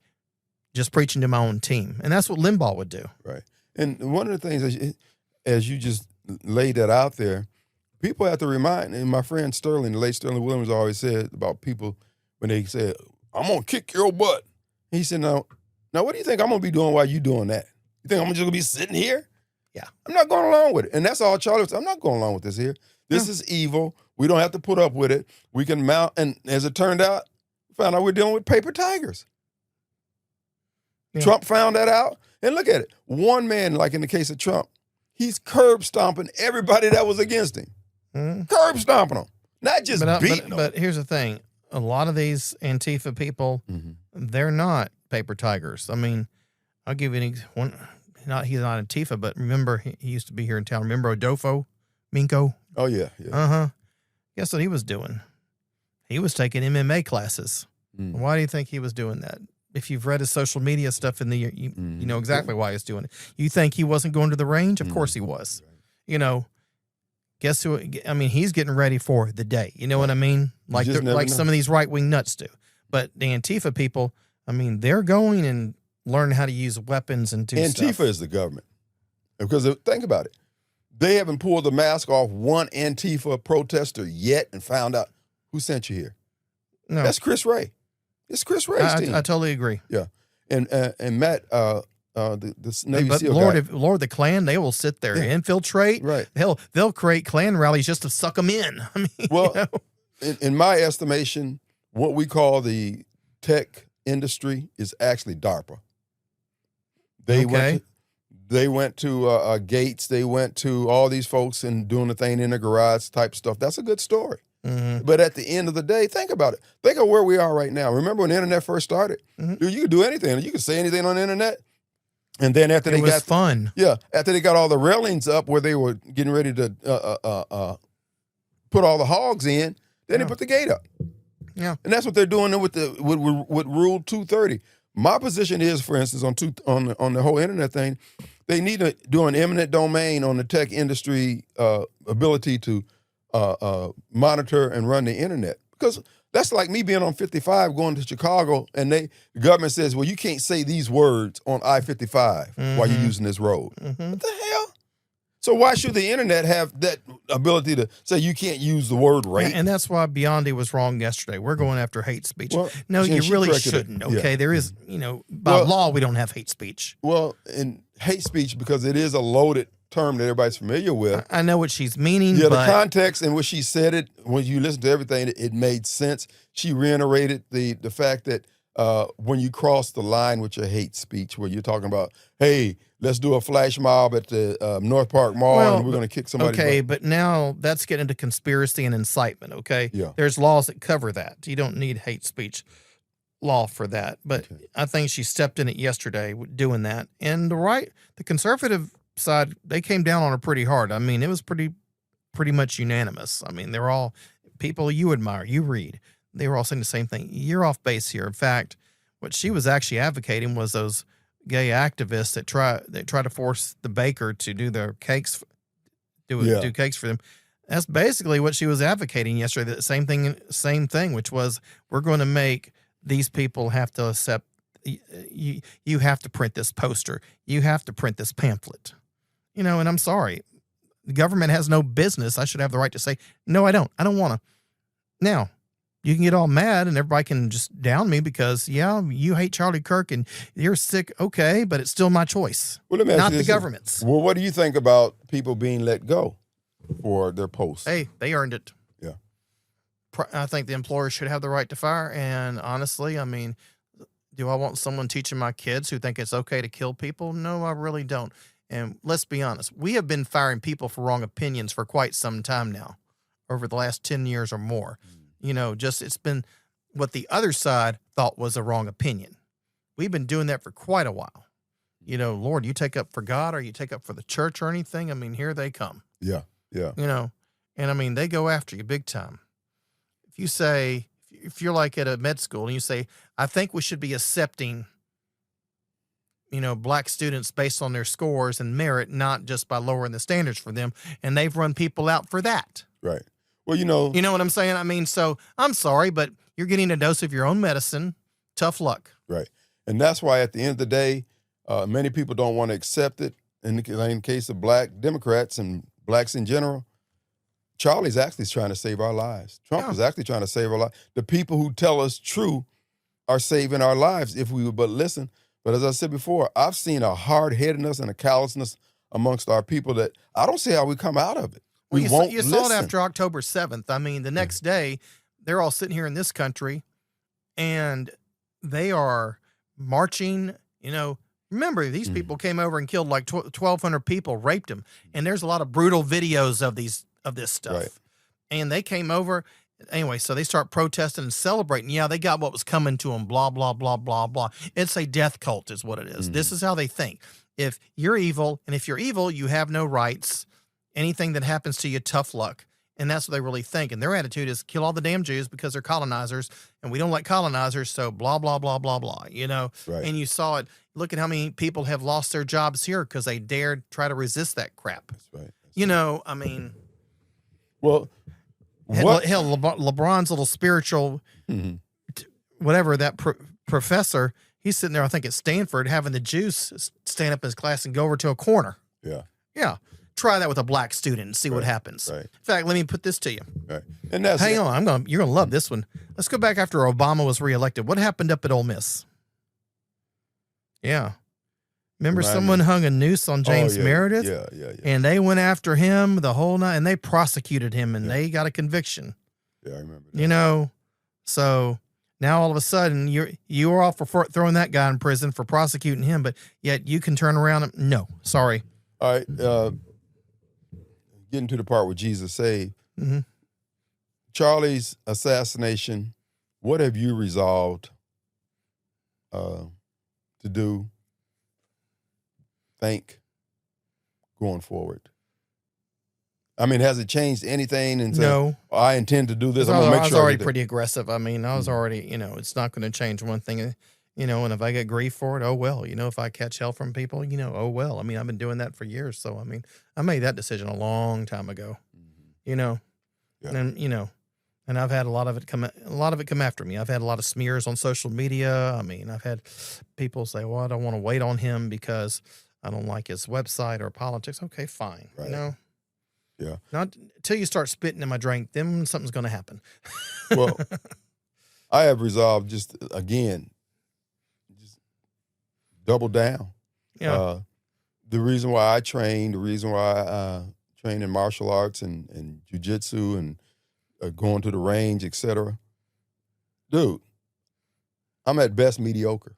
just preaching to my own team. And that's what Limbaugh would do. Right. And one of the things, as you just laid that out there, people have to remind, and my friend Sterling, the late Sterling Williams, always said about people when they said, I'm going to kick your butt. He said, now, what do you think I'm going to be doing while you doing that? You think I'm just going to be sitting here? Yeah. I'm not going along with it. And that's all Charlie said. I'm not going along with this here. This is evil. We don't have to put up with it. We can mount. And as it turned out, found out we're dealing with paper tigers. Yeah. Trump found that out. And look at it. One man, like in the case of Trump, he's curb stomping everybody that was against him. Curb stomping them. Not just beating them. But here's the thing. A lot of these Antifa people, they're not paper tigers. I mean, I'll give you one. He's not Antifa, but remember, he used to be here in town. Remember Adolfo Minko? Oh, yeah. Guess what he was doing? He was taking MMA classes. Why do you think he was doing that? If you've read his social media stuff in the year, you know exactly why he's doing it. You think he wasn't going to the range? Of course he was. You know, guess who? I mean, he's getting ready for the day. You know what I mean? Like some of these right-wing nuts do. But the Antifa people, I mean, they're going and learn how to use weapons and do stuff. Antifa is the government. Because think about it. They haven't pulled the mask off one Antifa protester yet and found out who sent you here. No. That's Chris Wray. It's Chris Wray's team. I totally agree. Yeah. And Matt, the Navy but SEAL Lord, the Klan, they will sit there, infiltrate. Right. They'll create Klan rallies just to suck them in. I mean, well, you know? in my estimation, what we call the tech industry is actually DARPA. They went to Gates. They went to all these folks and doing the thing in the garage type stuff. That's a good story. But at the end of the day, think about it. Think of where we are right now. Remember when the internet first started? Dude, you could do anything. You could say anything on the internet. And then after it was fun. Yeah. After they got all the railings up where they were getting ready to put all the hogs in, then they put the gate up. Yeah. And that's what they're doing with Rule 230. My position is, for instance, on the whole internet thing, they need to do an eminent domain on the tech industry ability to monitor and run the internet. Because that's like me being on 55 going to Chicago, and the government says, well, you can't say these words on I-55 while you're using this road. What the hell? So why should the internet have that ability to say you can't use the word rape? And that's why Biondi was wrong yesterday. We're going after hate speech. Well, no, you really corrected it. shouldn't. Okay, Yeah. there is, by law we don't have hate speech. Well, in hate speech, because it is a loaded term that everybody's familiar with. I know what she's meaning. Yeah, but the context in which she said it, when you listen to everything, it made sense. She reiterated the fact that when you cross the line with your hate speech, where you're talking about, hey, let's do a flash mob at the North Park Mall and we're going to kick somebody. Okay, but now that's getting into conspiracy and incitement, okay? Yeah. There's laws that cover that. You don't need hate speech law for that. But I think she stepped in it yesterday doing that. And the conservative side, they came down on her pretty hard. I mean, it was pretty much unanimous. I mean, they're all people you admire, you read. They were all saying the same thing. You're off base here. In fact, what she was actually advocating was those gay activists that try to force the baker to do their cakes, do cakes for them. That's basically what she was advocating yesterday. The same thing, which was we're going to make these people have to accept. You have to print this poster. You have to print this pamphlet. And I'm sorry, the government has no business. I should have the right to say, no, I don't. I don't want to. Now, you can get all mad and everybody can just down me because, you hate Charlie Kirk and you're sick. Okay, but it's still my choice, Well, let me ask not you the this. government's. Well, what do you think about people being let go for their posts? Hey, they earned it. Yeah. I think the employer should have the right to fire. And honestly, I mean, do I want someone teaching my kids who think it's okay to kill people? No, I really don't. And let's be honest, we have been firing people for wrong opinions for quite some time now, over the last 10 years or more. It's been what the other side thought was a wrong opinion. We've been doing that for quite a while. Lord, you take up for God or you take up for the church or anything. I mean, here they come. Yeah. Yeah. You know, and I mean, they go after you big time. If you say, if you're like at a med school and you say, I think we should be accepting, you know, black students based on their scores and merit, not just by lowering the standards for them. And they've run people out for that. Right. Well, you know what I'm saying? I mean, so I'm sorry, but you're getting a dose of your own medicine. Tough luck. Right. And that's why at the end of the day, many people don't want to accept it. In the case of black Democrats and blacks in general, Charlie's actually trying to save our lives. Trump is actually trying to save our lives. The people who tell us true are saving our lives if we would but listen. But as I said before, I've seen a hard-headedness and a callousness amongst our people that I don't see how we come out of it. Well, We won't you saw it listen. after October 7th. I mean, the next day, they're all sitting here in this country, and they are marching. You know, remember, these people came over and killed like 1,200 people, raped them. And there's a lot of brutal videos of this stuff. Right. And they came over. Anyway, so they start protesting and celebrating. Yeah, they got what was coming to them, blah, blah, blah, blah, blah. It's a death cult is what it is. This is how they think. If you're evil, and if you're evil, you have no rights. Anything that happens to you, tough luck. And that's what they really think. And their attitude is kill all the damn Jews because they're colonizers, and we don't like colonizers, so blah, blah, blah, blah, blah, you know? Right. And you saw it. Look at how many people have lost their jobs here because they dared try to resist that crap. That's right. You know, I mean... Well, Hell, LeBron's little spiritual, whatever, that professor, he's sitting there, I think, at Stanford, having the Jews stand up in his class and go over to a corner. Yeah. Yeah. Try that with a black student and see what happens. Right. In fact, let me put this to you. Right. And that's Hang on, you're gonna love this one. Let's go back after Obama was reelected. What happened up at Ole Miss? Yeah. Remember someone hung a noose on James Meredith? Yeah. And they went after him the whole night, and they prosecuted him, and they got a conviction. Yeah, I remember that. You know, so now all of a sudden you are all for throwing that guy in prison for prosecuting him, but yet you can turn around and no, sorry. All right. Getting to the part where Jesus saved. Charlie's assassination, what have you resolved to do, think, going forward? I mean, has it changed anything? And No. I intend to do this. I was already that- pretty aggressive. I mean, I was already, you know, it's not going to change one thing, you know, and if I get grief for it, oh, well, you know, if I catch hell from people, you know, oh, well. I mean, I've been doing that for years. So, I mean, I made that decision a long time ago, you know, and, you know, and I've had a lot of it come after me. I've had a lot of smears on social media. I mean, I've had people say, well, I don't want to wait on him because I don't like his website or politics. Okay, fine. Right. You know? Yeah. Not until you start spitting in my drink, then something's going to happen. Well, I have resolved just double down. Yeah. The reason why I train, the reason why I train in martial arts and jiu-jitsu and going to the range, etc. Dude, I'm at best mediocre.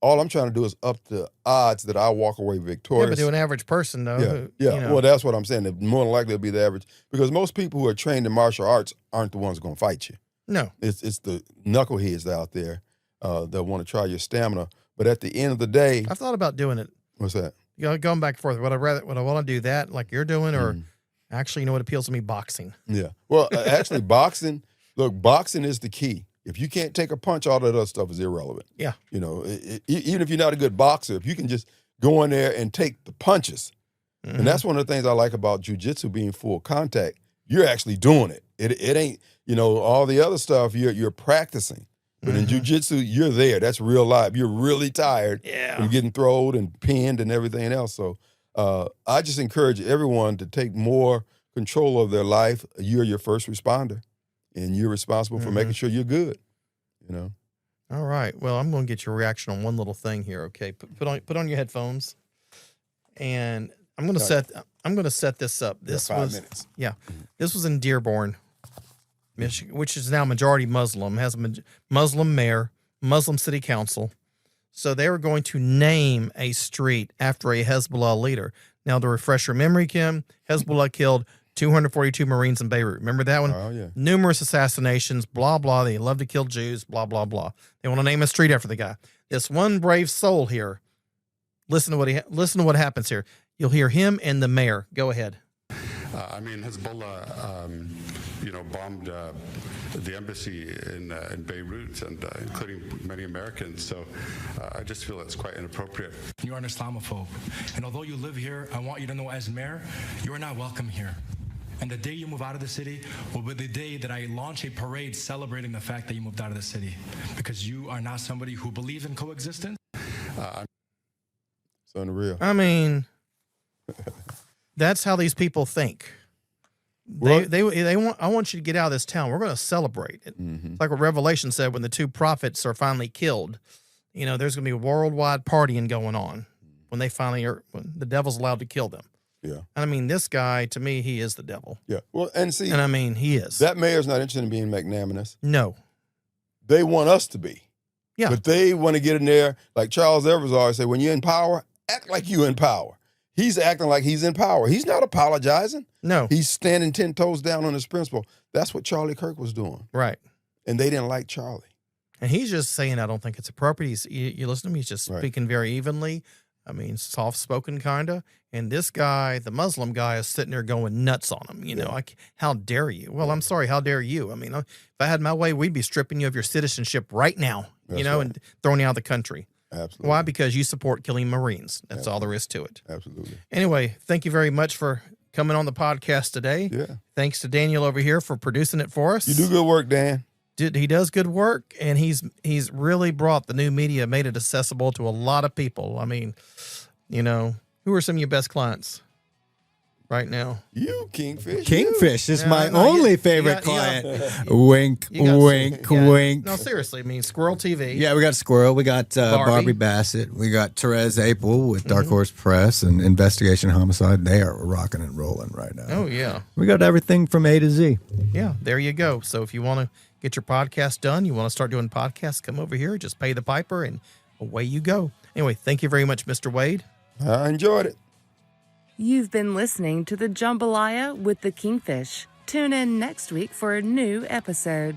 All I'm trying to do is up the odds that I walk away victorious. Yeah, but to an average person, though. Yeah. You know. Well, that's what I'm saying. More than likely it'll be the average. Because most people who are trained in martial arts aren't the ones going to fight you. No. It's the knuckleheads out there that want to try your stamina. But at the end of the day... I've thought about doing it. What's that? You know, going back and forth. Would I want to do that like you're doing, or actually, you know what appeals to me? Boxing. Yeah. Well, actually, boxing is the key. If you can't take a punch, all that other stuff is irrelevant. Yeah. You know, even if you're not a good boxer, if you can just go in there and take the punches. And that's one of the things I like about jiu-jitsu being full contact. You're actually doing it. It ain't, you know, all the other stuff you're practicing. But in jiu-jitsu, you're there. That's real life. You're really tired from getting thrown and pinned and everything else. So I just encourage everyone to take more control of their life. You're your first responder, and you're responsible for making sure you're good, you know. All right. Well, I'm going to get your reaction on one little thing here. Okay. Put on your headphones, and I'm going to set this up. This 5 was minutes. This was in Dearborn, Michigan, which is now majority Muslim, has a Muslim mayor, Muslim city council. So they were going to name a street after a Hezbollah leader. Now, to refresh your memory, Kim, Hezbollah killed 242 Marines in Beirut. Remember that one? Oh, yeah. Numerous assassinations, blah, blah. They love to kill Jews, blah, blah, blah. They want to name a street after the guy. This one brave soul here, listen to what happens here. You'll hear him and the mayor. Go ahead. I mean, Hezbollah, bombed the embassy in Beirut, and including many Americans. So I just feel it's quite inappropriate. You are an Islamophobe, and although you live here, I want you to know, as mayor, you are not welcome here. And the day you move out of the city will be the day that I launch a parade celebrating the fact that you moved out of the city, because you are not somebody who believes in coexistence. It's unreal. I mean, that's how these people think. Well, They want. I want you to get out of this town. We're going to celebrate it. It's like what Revelation said when the two prophets are finally killed. There's going to be a worldwide partying going on when they finally are. When the devil's allowed to kill them. Yeah. And I mean, this guy, to me, he is the devil. Yeah. Well, and see, And I mean, he is. that mayor's not interested in being magnanimous. No. They want us to be. Yeah. But they want to get in there, like Charles Evers always say, when you're in power, act like you're in power. He's acting like he's in power. He's not apologizing. No. He's standing 10 toes down on his principle. That's what Charlie Kirk was doing. Right. And they didn't like Charlie. And he's just saying, I don't think it's appropriate. You listen to him, he's just Right. speaking very evenly. I mean, soft-spoken kind of. And this guy, the Muslim guy, is sitting there going nuts on him. How dare you? Well, I'm sorry, how dare you? I mean, if I had my way, we'd be stripping you of your citizenship right now, That's right. and throwing you out of the country. Absolutely. Why? Because you support killing Marines. That's all there is to it. Absolutely. Anyway, thank you very much for coming on the podcast today. Yeah. Thanks to Daniel over here for producing it for us. You do good work, Dan. He does good work, and he's really brought the new media, made it accessible to a lot of people. I mean, who are some of your best clients right now? You, Kingfish. Kingfish is No, my no, only favorite client. Wink, You got- wink, yeah. wink. No, seriously. I mean, Squirrel TV. Yeah, we got Squirrel. We got Barbie. Barbie Bassett. We got Therese Apel with Dark Horse Press and Investigation Homicide. They are rocking and rolling right now. Oh, yeah. We got everything from A to Z. Yeah, there you go. So if you want to get your podcast done, you want to start doing podcasts, come over here, just pay the piper, and away you go. Anyway, thank you very much, Mr. Wade. I enjoyed it. You've been listening to the Jambalaya with the Kingfish. Tune in next week for a new episode.